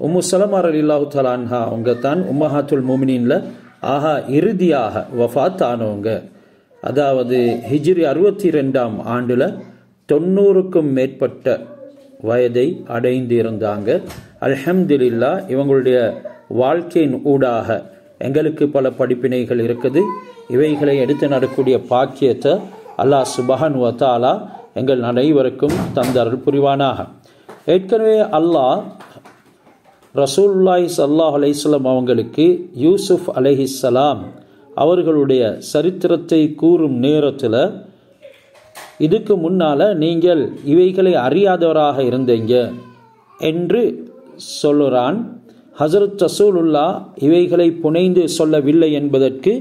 உம்மு சலமா ரலியல்லாஹு தஆலா அன்ஹா அவங்க தான் உம்மஹாத்துல் முஃமினீன்ல இறுதியாக வஃபாத் ஆனவங்க. அதாவது ஹிஜ்ரி 62ஆம் ஆண்டில் 90க்கும் மேற்பட்ட வயதை அடைந்து இருந்தாங்க. அல்ஹம்துலில்லாஹ் இவங்களுடைய வாழ்க்கையின் ஊடாக எங்களுக்கு பல படிப்பினைகள் இருக்குது. இவைகளை எடுத்து நடக்கூடிய பாக்கியத்தை அல்லாஹ் சுப்ஹானஹு வ தஆலா எங்கள் அனைவருக்கும் தந்தருள் புரிவானாக. ஏற்கனவே அல்லாஹ் ரசூலுல்லாஹி ஸல்லல்லாஹு அலைஹி வஸல்லம் அவங்களுக்கு யூசுப் அலைஹிஸ்ஸலாம் அவர்களுடைய சரித்திரத்தை கூறும் நேரத்தில் இதுக்கு முன்னால் நீங்கள் இவைகளை அறியாதவராக இருந்தீங்க என்று சொல்லுறான். ஹஸரத் ரசூலுல்லாஹ் இவைகளை புனைந்து சொல்லவில்லை என்பதற்கு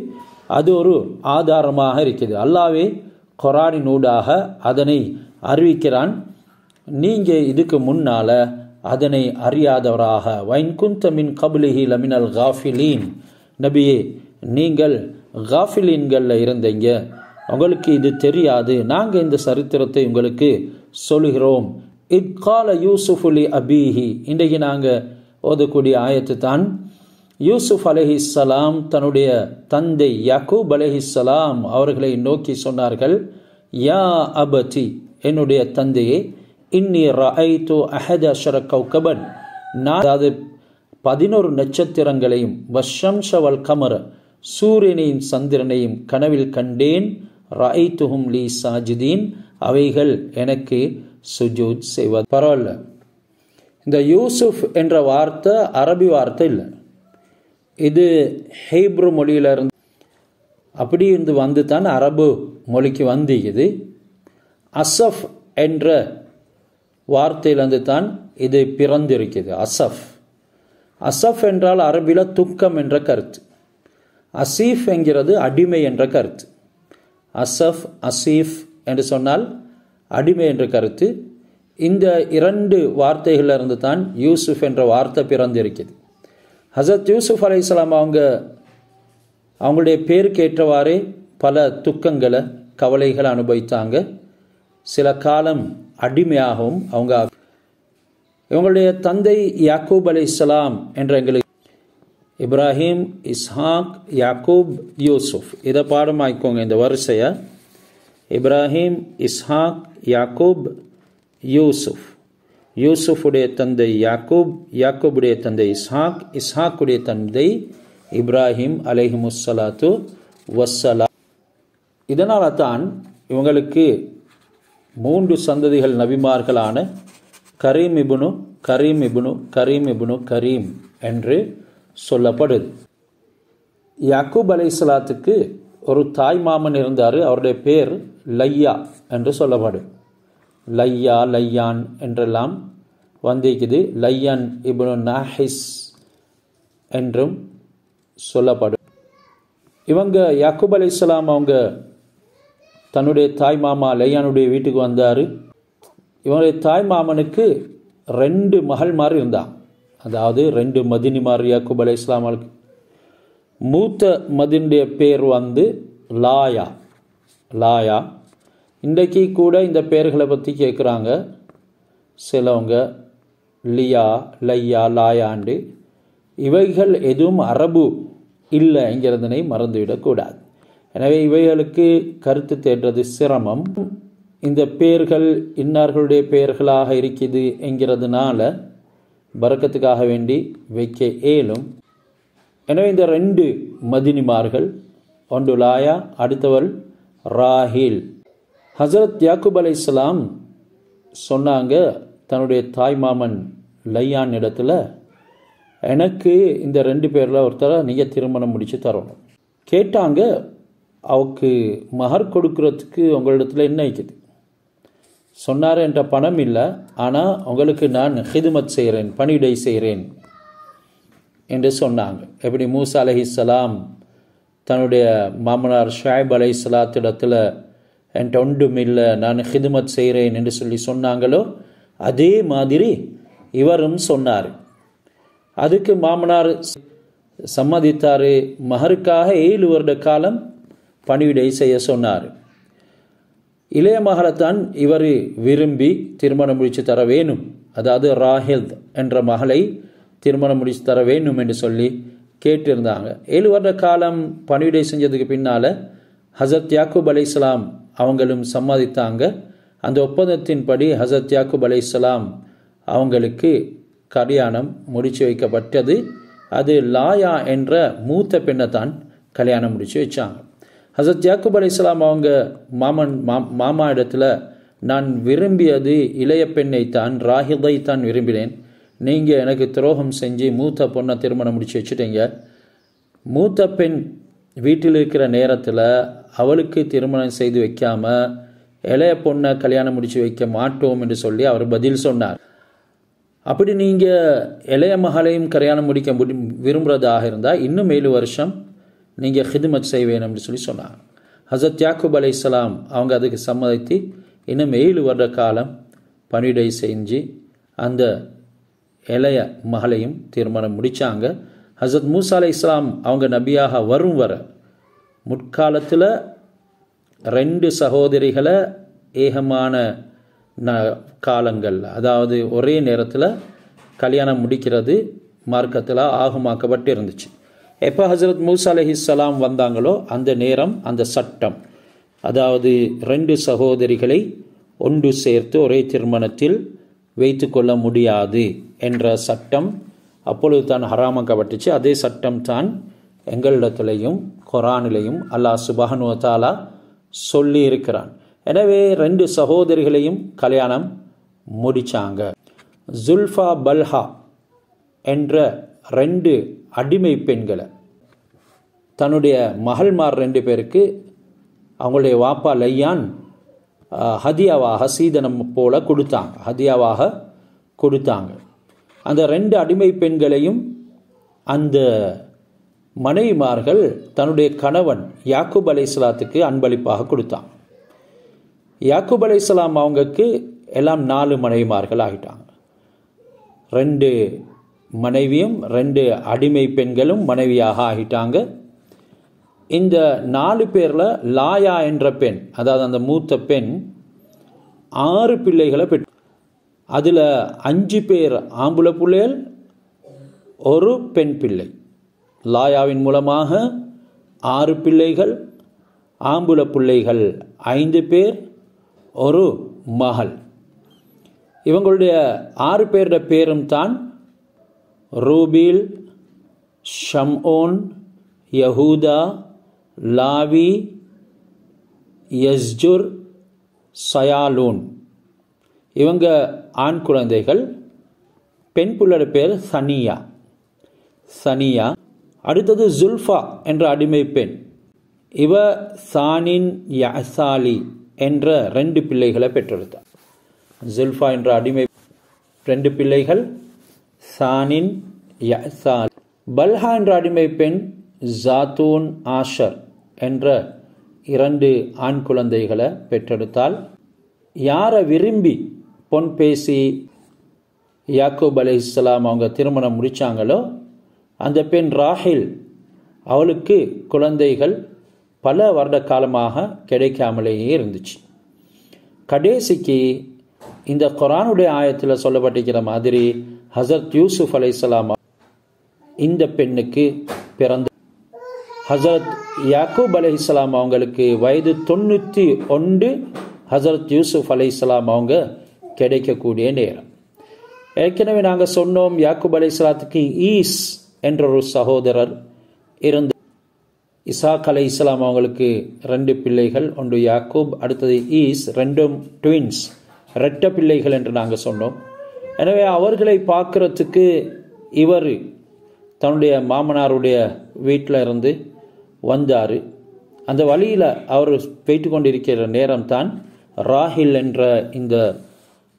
அது ஒரு ஆதாரமாக இருக்குது. அல்லாஹ்வே குர்ஆனின் ஊடாக அதனை அறிவிக்கிறான். நீங்கள் இதுக்கு முன்னால் அதனை அறியாதவராக வைன் குந்த மின் கப்லிஹி லமினல் காஃபிலீன், நபியே நீங்கள் காஃபிலீன்களில் இருந்தீங்க, உங்களுக்கு இது தெரியாது, நாங்கள் இந்த சரித்திரத்தை உங்களுக்கு சொல்கிறோம். இத் கால யூசுஃப் லி அபீஹி, இன்றைக்கு நாங்கள் ஓதக்கூடிய ஆயத்து தான். யூசுப் அலைஹிஸ்ஸலாம் தன்னுடைய தந்தை யாக்கூப் அலைஹிஸ்ஸலாம் அவர்களை நோக்கி சொன்னார்கள், யா அபதி, என்னுடைய தந்தையே, இன்னி ரஅய்து அஹத அஷர கௌகபன், நான் அதாவது 11 நட்சத்திரங்களையும், வஷம்ஸ வல் கமர, சூரியனையும் சந்திரனையும் கனவில் கண்டேன். ரஅய்துஹும் லீ சாஜிதீன், அவைகள் எனக்கு சுஜூத் செய்வது. பரவாயில்ல, இந்த யூசுப் என்ற வார்த்தை அரபி வார்த்தை இல்லை, இது ஹீப்ரு மொழியிலிருந்து அப்படி இருந்து வந்து தான் அரபு மொழிக்கு வந்திக்குது. அசஃப் என்ற வார்த்தையிலிருந்து தான் இது பிறந்திருக்குது. அசஃப், அசஃப் என்றால் அரபியில் துக்கம் என்ற கருத்து. அசீஃப் என்கிறது அடிமை என்ற கருத்து. அசஃப் அசீஃப் என்று சொன்னால் அடிமை என்ற கருத்து. இந்த 2 வார்த்தைகளிலிருந்து தான் யூசுப் என்ற வார்த்தை பிறந்திருக்குது. ஹஸரத் யூசுப் அலைஹிஸ்ஸலாம் அவங்களுடைய பேருக்கு ஏற்றவாறே பல துக்கங்களை கவலைகளை அனுபவித்தாங்க. சில காலம் அடிமையாகவும் அவங்க. இவங்களுடைய தந்தை யாக்கூப் அலைஹிஸ்ஸலாம் என்ற எங்களுக்கு இப்ராஹிம், இஸ்ஹாக், யாக்கூப், யூசுப், இதை பாடமாய்க்கோங்க இந்த வரிசையை. இப்ராஹிம், இஸ்ஹாக், யாக்கூப், யூசுப். யூசுஃபுடைய தந்தை யாக்கூப், யாக்கூபுடைய தந்தை இஸ்ஹாக், இஸ்ஹாக்குடைய தந்தை இப்ராஹிம் அலைஹிமுஸ்ஸலாத்து வஸ்ஸலாம். இதனால தான் இவங்களுக்கு 3 சந்ததிகள் நபிமார்களான கரீம் இப்னு கரீம் இப்னு கரீம் இப்னு கரீம் என்று சொல்லப்படுது. யாக்கூப் அலைஹிஸ்ஸலாத்துக்கு ஒரு தாய் மாமன் இருந்தார். அவருடைய பேர் லையா என்று சொல்லப்படும். லையா, லையான் என்றெல்லாம் வந்திருக்குது. லையன் இப்னு நாஹிஸ் என்றும் சொல்லப்படும். இவங்க யாக்கூப் அலைஹிஸ்ஸலாம் அவங்க தன்னுடைய தாய் மாமா லையானுடைய வீட்டுக்கு வந்தார். இவங்களுடைய தாய் மாமனுக்கு 2 மகள்மார் இருந்தான். அதாவது 2 மதினிமார் யாக்கூப் அலைஹிஸ்ஸலாம். மூத்த மதினுடைய பேர் லாயா. லாயா. இன்றைக்கு கூட இந்த பெயர்களை பற்றி கேட்குறாங்க. சிலவங்க லியா, லையா, லாயாண்டு இவைகள் எதுவும் அரபு இல்லைங்கிறதனை மறந்துவிடக்கூடாது. எனவே இவைகளுக்கு கருத்து தேடுறது சிரமம். இந்த பெயர்கள் இன்னார்களுடைய பெயர்களாக இருக்குது என்கிறதுனால பரக்கத்துக்காக வேண்டி வைக்க இயலும். எனவே இந்த 2 மதினிமார்கள், ஒன்று லாயா, அடுத்தவள் ராஹில். ஹசரத் யாக்கூப் அலைஹிஸ்ஸலாம் சொன்னாங்க தன்னுடைய தாய் மாமன் லையான் இடத்துல, எனக்கு இந்த 2 பேரில் ஒருத்தரை நீங்கள் திருமணம் முடித்து தரணும். கேட்டாங்க, அவருக்கு மகர் கொடுக்கறதுக்கு உங்களிடத்துல என்ன இருக்குது? சொன்னார், என்ற பணம் இல்லை, ஆனால் உங்களுக்கு நான் ஹிதுமத் செய்கிறேன், பணிவிடை செய்கிறேன் என்று சொன்னாங்க. எப்படி மூசா அலைஹிஸ்ஸலாம் தன்னுடைய மாமனார் ஷுஐப் அலைஹிஸ்ஸலாத்திடத்தில் என்கிட்ட ஒன்றும் இல்லை, நான் ஹிதுமத் செய்கிறேன் என்று சொல்லி சொன்னாங்களோ அதே மாதிரி இவரும் சொன்னார். அதுக்கு மாமனார் சம்மதித்தார். மகருக்காக 7 வருட காலம் பணிவிடை செய்ய சொன்னார். இளைய மகளைத்தான் இவர் விரும்பி திருமணம் முடித்து தர வேணும், அதாவது ராஹில் என்ற மகளை திருமணம் முடித்து தர வேணும் என்று சொல்லி கேட்டிருந்தாங்க. 7 வருட காலம் பணிவிடை செஞ்சதுக்கு பின்னால் ஹசரத் யாக்கூப் அலைஹிஸ்ஸலாம் அவங்களும் சம்மதித்தாங்க. அந்த ஒப்பந்தத்தின்படி ஹசரத் யாக்கூப் அலைஹிஸ்ஸலாம் அவங்களுக்கு கல்யாணம் முடித்து வைக்கப்பட்டது. அது லாயா என்ற மூத்த பெண்ணை தான் கல்யாணம் முடித்து வச்சாங்க. ஹசரத் யாக்கூப் அலைஹிஸ்ஸலாம் அவங்க மாமா இடத்துல, நான் விரும்பியது இளைய பெண்ணைத்தான், ராஹிதைத்தான் விரும்பினேன். நீங்கள் எனக்கு துரோகம் செஞ்சு மூத்த பொண்ணை திருமணம் முடித்து வச்சுட்டீங்க. மூத்த பெண் வீட்டில் இருக்கிற நேரத்தில் அவளுக்கு திருமணம் செய்து வைக்காமல் இளைய பொண்ணை கல்யாணம் முடித்து வைக்க மாட்டோம் என்று சொல்லி அவர் பதில் சொன்னார். அப்படி நீங்கள் இளைய மகளையும் கல்யாணம் முடிக்க விரும்புகிறதாக இருந்தால் இன்னும் 7 வருஷம் நீங்கள் ஹிதுமத் செய்ய வேணும்னு சொல்லி சொன்னாங்க. ஹசரத் யாக்கூப் அலைஹிஸ்ஸலாம் அவங்க அதுக்கு சம்மதித்து இன்னும் 7 வருட காலம் பணிவிடை செஞ்சு அந்த இளைய மகளையும் திருமணம் முடித்தாங்க. ஹசரத் மூசா அலைஹிஸ்ஸலாம் அவங்க நபியாக வரும் வர முற்காலத்தில் 2 சகோதரிகளை ஏகமான காலங்கள், அதாவது ஒரே நேரத்தில் கல்யாணம் முடிக்கிறது மார்க்கத்தில் ஆகுமாக்கப்பட்டு இருந்துச்சு. எப்போ ஹசரத் மூசா அலைஹிஸ்ஸலாம் வந்தாங்களோ அந்த நேரம் அந்த சட்டம், அதாவது 2 சகோதரிகளை ஒன்று சேர்த்து ஒரே திருமணத்தில் வைத்து கொள்ள முடியாது என்ற சட்டம் அப்பொழுது தான் ஹராமாக்கப்பட்டுச்சு. அதே சட்டம் தான் எங்களிடத்திலையும் குர்ஆனிலையும் அல்லாஹ் சுப்ஹானஹு வ தஆலா சொல்லி இருக்கிறான். எனவே 2 சகோதரிகளையும் கல்யாணம் முடித்தாங்க. ஜுல்ஃபா, பல்ஹா என்ற 2 அடிமை பெண்களை தன்னுடைய மகள்மார் 2 பேருக்கு அவங்களுடைய வாப்பா லையான் ஹதியாவாக சீதனம் போல கொடுத்தாங்க, ஹதியாவாக கொடுத்தாங்க. அந்த 2 அடிமை பெண்களையும் அந்த மனைவிமார்கள் தன்னுடைய கணவன் யாக்கூப் அலைஹிஸ்ஸலாத்துக்கு அன்பளிப்பாக கொடுத்தாங்க. யாக்கூப் அலைஹிஸ்ஸலாம் அவங்களுக்கு எல்லாம் 4 மனைவிமார்கள் ஆகிட்டாங்க. 2 மனைவியும் 2 அடிமை பெண்களும் மனைவியாக ஆகிட்டாங்க. இந்த 4 பேரில் லாயா என்ற பெண், அதாவது அந்த மூத்த பெண் 6 பிள்ளைகளை பெற்று, அதில் 5 பேர் ஆம்புல பிள்ளைகள், 1 பெண் பிள்ளை. லாயாவின் மூலமாக 6 பிள்ளைகள், ஆம்புல பிள்ளைகள் 5 பேர், 1 மகள். இவங்களுடைய 6 பேருடைய பேரும் தான் ரூபீல், ஷம்ஓன், யஹூதா, லாவி, யஸ்ஜுர், சயாலூன். இவங்க ஆண் குழந்தைகள். பெண் புள்ளோட பேர் சனியா. அடுத்தது ஜுல்ஃபா என்ற அடிமை பெண். இவ சானின் யசாலி என்ற 2 பிள்ளைகளை பெற்றெடுத்தார். ஜுல்ஃபா என்ற அடிமை 2 பிள்ளைகள், சானின் யசாலி. பல்ஹா என்ற அடிமை பெண் ஜாத்தூன், ஆஷர் என்ற 2 ஆண் குழந்தைகளை பெற்றெடுத்தால். யாரை விரும்பி பொன் பேசி யாக்கூப் அலைஹிஸ்ஸலாம் அவங்க திருமணம் முடித்தாங்களோ அந்த பெண் ராஹில், அவளுக்கு குழந்தைகள் பல வருட காலமாக கிடைக்காமலேயே இருந்துச்சு. கடைசிக்கு இந்த குர்ஆனுடைய ஆயத்தில் சொல்லப்பட்டிருக்கிற மாதிரி ஹஸரத் யூசுப் அலைஹிஸ்ஸலாம் இந்த பெண்ணுக்கு பிறந்த ஹஸரத் யாக்கூப் அலைஹிஸ்ஸலாம் அவங்களுக்கு வயது 91 ஹஸரத் யூசுப் அலைஹிஸ்ஸலாம் அவங்க கிடைக்கக்கூடிய நேரம். ஏற்கனவே நாங்கள் சொன்னோம், யாக்கூப் அலைஹிஸ்ஸலாத்துக்கு ஈஸ் என்ற ஒரு சகோதரர் இருந்து, இசாக் அலைஹிஸ்ஸலாம் அவங்களுக்கு 2 பிள்ளைகள், ஒன்று யாக்கூப், அடுத்தது ஈஸ், 2 ட்வின்ஸ், இரட்டை பிள்ளைகள் என்று நாங்கள் சொன்னோம். எனவே அவர்களை பார்க்கறதுக்கு இவர் தன்னுடைய மாமனாருடைய வீட்டில் இருந்து வந்தார். அந்த வழியில் அவர் போய்ட்டு கொண்டிருக்கிற நேரம்தான் ராஹில் என்ற இந்த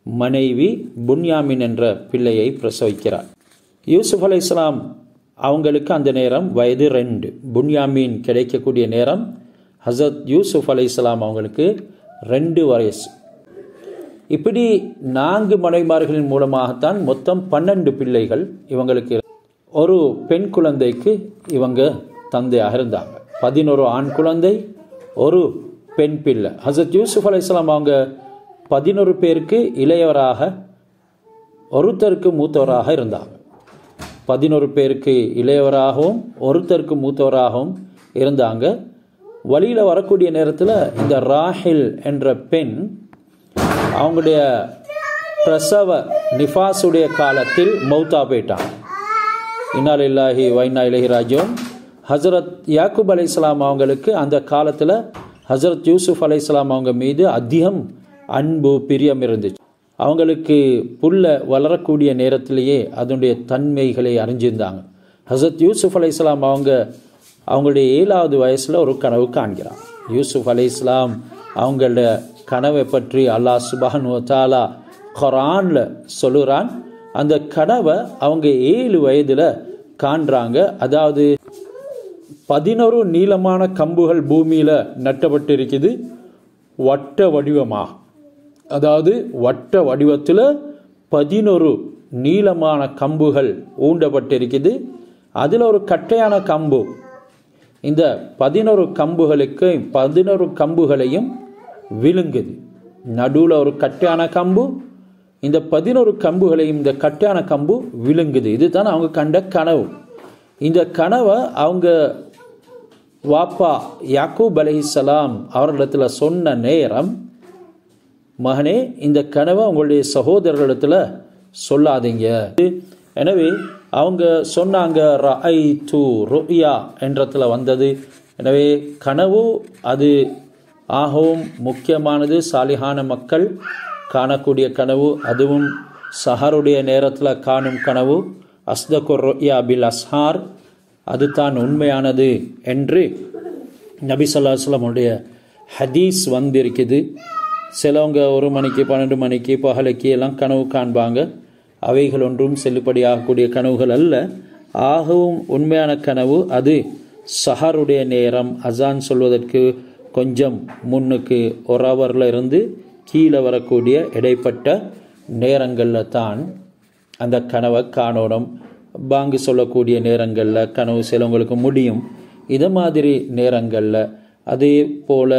மனைவி புன்யாமின் என்ற பிள்ளையை பிரசவிக்கிறார். யூசுப் அலைஹிஸ்ஸலாம் அவங்களுக்கு அந்த நேரம் வயது 2. புன்யாமின் கிடைக்கக்கூடிய நேரம் ஹஸரத் யூசுப் அலைஹிஸ்ஸலாம் அவங்களுக்கு 2 வயசு. இப்படி 4 மனைமார்களின் மூலமாகத்தான் மொத்தம் 12 பிள்ளைகள் இவங்களுக்கு. ஒரு பெண் குழந்தைக்கு இவங்க தந்தையாக இருந்தாங்க. 11 ஆண் குழந்தை, ஒரு பெண் பிள்ளை. ஹஸரத் யூசுப் அலைஹிஸ்ஸலாம் அவங்க 11 பேருக்கு இளையவராக, ஒருத்தருக்கு மூத்தவராக இருந்தாங்க. 11 பேருக்கு இளையவராகவும் ஒருத்தருக்கு மூத்தவராகவும் இருந்தாங்க. வழியில் வரக்கூடிய நேரத்தில் இந்த ராஹில் என்ற பெண் அவங்களுடைய பிரசவ நிஃபாஸுடைய காலத்தில் மௌத்தா போயிட்டாங்க. இன்னா லில்லாஹி வ இன்னா இலைஹி ராஜிஊன். ஹஸரத் யாக்கூப் அலைஹிஸ்ஸலாம் அவங்களுக்கு அந்த காலத்தில் ஹஸரத் யூசுப் அலைஹிஸ்ஸலாம் அவங்க மீது அதிகம் அன்பு பிரியம் இருந்துச்சு. அவங்களுக்கு புல்ல வளரக்கூடிய நேரத்திலேயே அதனுடைய தன்மைகளை அறிஞ்சிருந்தாங்க. ஹஸரத் யூசுப் அலைஹிஸ்ஸலாம் அவங்களுடைய 7வது வயசில் ஒரு கனவு காண்கிறார். யூசுப் அலைஹிஸ்ஸலாம் அவங்களோட கனவை பற்றி அல்லாஹ் சுப்ஹானஹு வ தஆலா குர்ஆன்ல சொல்லுறான். அந்த கனவை அவங்க 7 வயதில் காண்றாங்க. அதாவது 11 நீளமான கம்புகள் பூமியில் நட்டப்பட்டு இருக்குது, வட்ட வடிவமாக. அதாவது வட்ட வடிவத்தில் 11 நீளமான கம்புகள் ஊண்டப்பட்டிருக்குது. அதில் ஒரு கட்டையான கம்பு. இந்த 11 கம்புகளையும் விழுங்குது. நடுவில் ஒரு கட்டையான கம்பு, இந்த 11 கம்புகளையும் இந்த கட்டையான கம்பு விழுங்குது. இதுதான் அவங்க கண்ட கனவு. இந்த கனவை அவங்க வாப்பா யாக்கூப் அலைஹிஸ்ஸலாம் அவர்களிடத்தில் சொன்ன நேரம், மகனே இந்த கனவை உங்களுடைய சகோதரர்களிடத்தில் சொல்லாதீங்க. எனவே அவங்க சொன்னாங்க, ரஅய்து ருயா என்றத்தில் வந்தது. எனவே கனவு அது ஆகவும் முக்கியமானது. சாலிஹான மக்கள் காணக்கூடிய கனவு, அதுவும் சஹருடைய நேரத்தில் காணும் கனவு. அஸ்தகுர் ருயா பில் அஸ்ஹார், அதுதான் உண்மையானது என்று நபி ஸல்லல்லாஹு அலைஹி வஸல்லம் ஹதீஸ் வந்திருக்குது. சிலவங்க 1 மணிக்கு 12 மணிக்கு பகலுக்கு எல்லாம் கனவு காண்பாங்க. அவைகள் ஒன்றும் செல்லுபடியாகக்கூடிய கனவுகள் அல்ல. ஆகவும் உண்மையான கனவு அது சஹருடைய நேரம், அசான் சொல்வதற்கு கொஞ்சம் முன்னுக்கு 1 ஹவரில் இருந்து கீழே வரக்கூடிய இடைப்பட்ட நேரங்களில் தான் அந்த கனவை காணணும். பாங்கு சொல்லக்கூடிய நேரங்களில் கனவு சிலவங்களுக்கு முடியும். இது மாதிரி நேரங்களில், அதே போல்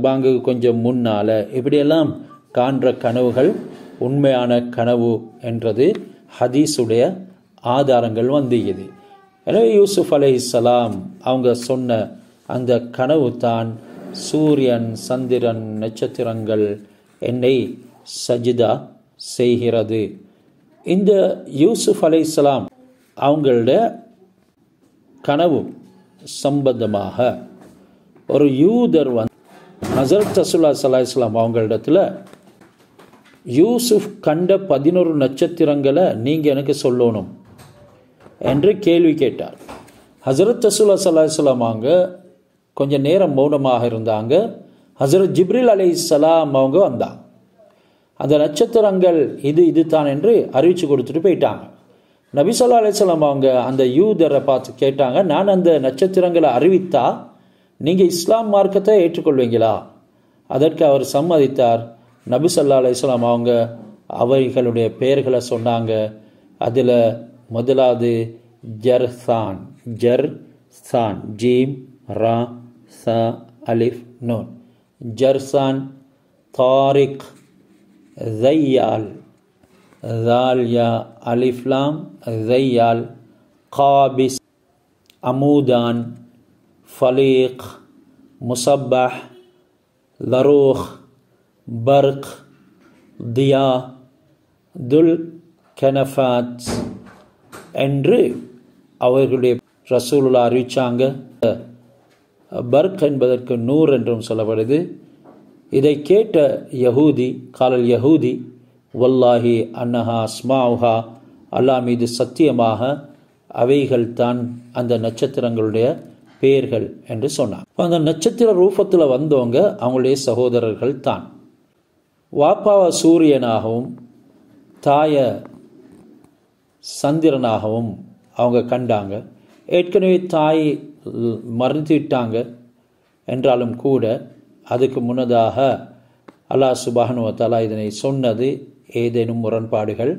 பாங்கு கொஞ்சம் முன்னால், இப்படியெல்லாம் காண்ற கனவுகள் உண்மையான கனவு என்றது ஹதீஸுடைய ஆதாரங்கள் வந்துகிறது. எனவே யூசுப் அலைஹிஸ்ஸலாம் அவங்க சொன்ன அந்த கனவு தான், சூரியன், சந்திரன், நட்சத்திரங்கள் என்னை சஜிதா செய்கிறது. இந்த யூசுப் அலைஹிஸ்ஸலாம் அவங்களோட கனவு சம்பந்தமாக ஒரு யூதர் ஹஸரத் ரசூலுல்லாஹி ஸல்லல்லாஹு அலைஹி வஸல்லம் அவங்களிடத்தில், யூசுப் கண்ட 11 நட்சத்திரங்களை நீங்கள் எனக்கு சொல்லணும் என்று கேள்வி கேட்டார். ஹஸரத் ரசூலுல்லாஹி ஸல்லல்லாஹு அலைஹி வஸல்லம் அவங்க கொஞ்சம் நேரம் மௌனமாக இருந்தாங்க. ஹஸரத் ஜிப்ரீல் அலைஹிஸ்ஸலாம் அவங்க வந்தாங்க. அந்த நட்சத்திரங்கள் இது தான் என்று அறிவித்து கொடுத்துட்டு போயிட்டாங்க. நபி ஸல்லல்லாஹு அலைஹி வஸல்லம் அவங்க அந்த யூதரை பார்த்து கேட்டாங்க, நான் அந்த நட்சத்திரங்களை அறிவித்தா நீங்கள் இஸ்லாம் மார்க்கத்தை ஏற்றுக்கொள்வீங்களா? அதற்கு அவர் சம்மதித்தார். நபி ஸல்லல்லாஹு அலைஹி வஸல்லம் அவங்க அவைகளுடைய பெயர்களை சொன்னாங்க. அதில் முதலாவது ஜர்சான், ஜீம் ரா சா அலிஃப் நூன், ஜர்சான். தாரிக் தையால், தால் யா அலிஃப்லாம் தையால், காபிஸ், அமூதான், ஃபலீக், முசப்பஹ், லரூஹ், பர்க், தியா, துல் கனஃபாத் என்று அவர்களுடைய ரசூலுல்லாஹ் அறிவிச்சாங்க. பர்க் என்பதற்கு நூர் என்றும் சொல்லப்படுது. இதை கேட்ட யஹூதி, காலல் யஹூதி வல்லாஹி அன்னஹா அஸ்மாஉஹா, அல்லாஹ் மீது சத்தியமாக அவைகள் தான் அந்த நட்சத்திரங்களுடைய பெயர்கள் என்று சொன்னார். அந்த நட்சத்திர ரூபத்தில் வந்தவங்க அவங்களுடைய சகோதரர்கள் தான். வாப்பாவை சூரியனாகவும் தாய சந்திரனாகவும் அவங்க கண்டாங்க. ஏற்கனவே தாய் மறந்து விட்டாங்க என்றாலும் கூட அதுக்கு முன்னதாக அல்லாஹ் சுப்ஹானஹு வ தஆலா இதனை சொன்னது ஏதேனும் முரண்பாடுகள்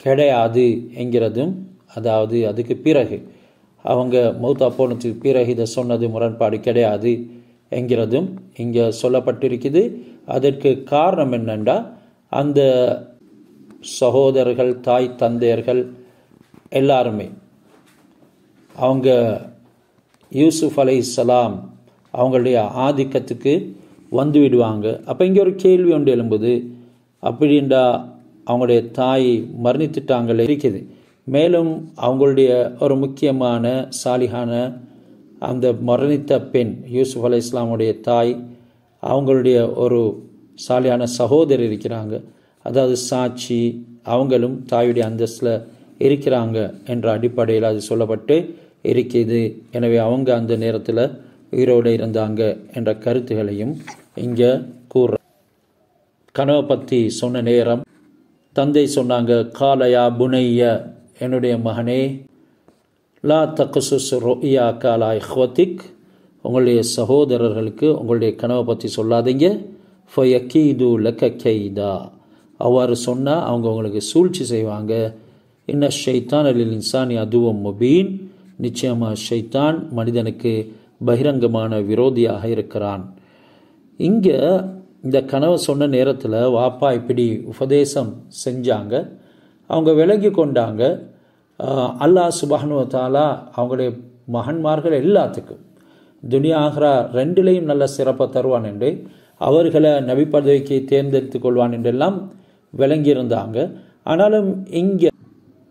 கிடையாது என்கிறதும், அதாவது அதுக்கு பிறகு அவங்க மௌத்தா போனதுக்கு பிறகு இதை சொன்னது முரண்பாடு கிடையாது என்கிறதும் இங்கே சொல்லப்பட்டிருக்குது. அதற்கு காரணம் என்னென்னா, அந்த சகோதரர்கள், தாய் தந்தையர்கள் எல்லாருமே அவங்க யூசுப் அலைஹிஸ்ஸலாம் அவங்களுடைய ஆதிக்கத்துக்கு வந்து விடுவாங்க. அப்போ இங்கே ஒரு கேள்வி ஒன்று எழும்புது. அப்படின்றா அவங்களுடைய தாய் மரணித்துட்டாங்கள் இருக்குது. மேலும் அவங்களுடைய ஒரு முக்கியமான சாலிஹான அந்த மரணித்த பெண் யூசுப் அலைஹிஸ்ஸலாமுடைய தாய், அவங்களுடைய ஒரு சாலியான சகோதரர் இருக்கிறாங்க, அதாவது சாட்சி, அவங்களும் தாயுடைய அந்தஸ்தில் இருக்கிறாங்க என்ற அடிப்படையில் அது சொல்லப்பட்டு இருக்குது. எனவே அவங்க அந்த நேரத்தில் உயிரோடு இருந்தாங்க என்ற கருத்துகளையும் இங்கே கூற. கனவை பற்றி சொன்ன நேரம் தந்தை சொன்னாங்க, காலயா புனைய, என்னுடைய மகனே, லா தக்சுஸ் ருயா காலா இஹ்வத்திக், உங்களுடைய சகோதரர்களுக்கு உங்களுடைய கனவை பற்றி சொல்லாதீங்க. ஃபயக்கீது லக்க கைதா, அவ்வாறு சொன்னால் அவங்க உங்களுக்கு சூழ்ச்சி செய்வாங்க. இன்ன ஷைத்தான் அலில் இன்சானி அதுவும் முபீன், நிச்சயமாக ஷைத்தான் மனிதனுக்கு பகிரங்கமான விரோதியாக இருக்கிறான். இங்கே இந்த கனவை சொன்ன நேரத்தில் வாப்பா இப்படி உபதேசம் செஞ்சாங்க. அவங்க விலகி கொண்டாங்க. அல்லாஹ் சுப்ஹானஹு வ தஆலா அவங்களுடைய மகன்மார்கள் எல்லாத்துக்கும் துனியா ஆகிரா ரெண்டிலையும் நல்ல சிறப்பை தருவான் என்று, அவர்களை நபி பதவிக்கு தேர்ந்தெடுத்து கொள்வான் என்றெல்லாம் விளங்கியிருந்தாங்க. ஆனாலும் இங்கே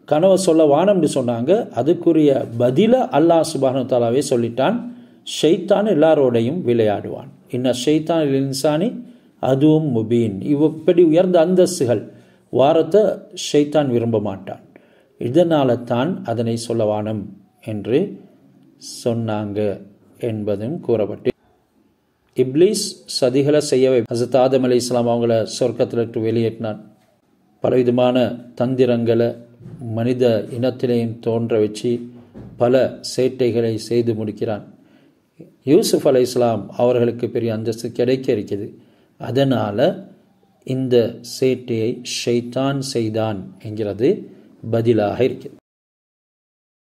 கனவை சொல்ல வானம்னு சொன்னாங்க. அதுக்குரிய பதில அல்லாஹ் சுப்ஹானஹு வ தஆலாவே சொல்லிட்டான், ஷைத்தான் எல்லாரோடையும் விளையாடுவான். இன்ன ஷைத்தான் லில் இன்சானி அதுவும் முபீன். இப்படி உயர்ந்த அந்தஸ்துகள் வாரத்தை ஷைத்தான் விரும்ப மாட்டான். இதனால தான் அதனை சொல்ல வானம் என்று சொன்னாங்க என்பதும் கூறப்பட்டு, இப்லீஸ் சதிகளை செய்யவே ஹஸரத் ஆதம் அலைஹிஸ்ஸலாம் அவங்கள சொர்க்கத்தில் வெளியேற்றினான். பலவிதமான தந்திரங்களை மனித இனத்திலேயும் தோன்ற வச்சு பல சேட்டைகளை செய்து முடிக்கிறான். யூசுப் அலைஹிஸ்ஸலாம் அவர்களுக்கு பெரிய அந்தஸ்து கிடைக்க இருக்குது. அதனால் இந்த சேட்டையை ஷைத்தான் செய்தான் என்கிறது பதிலாக இருக்குது.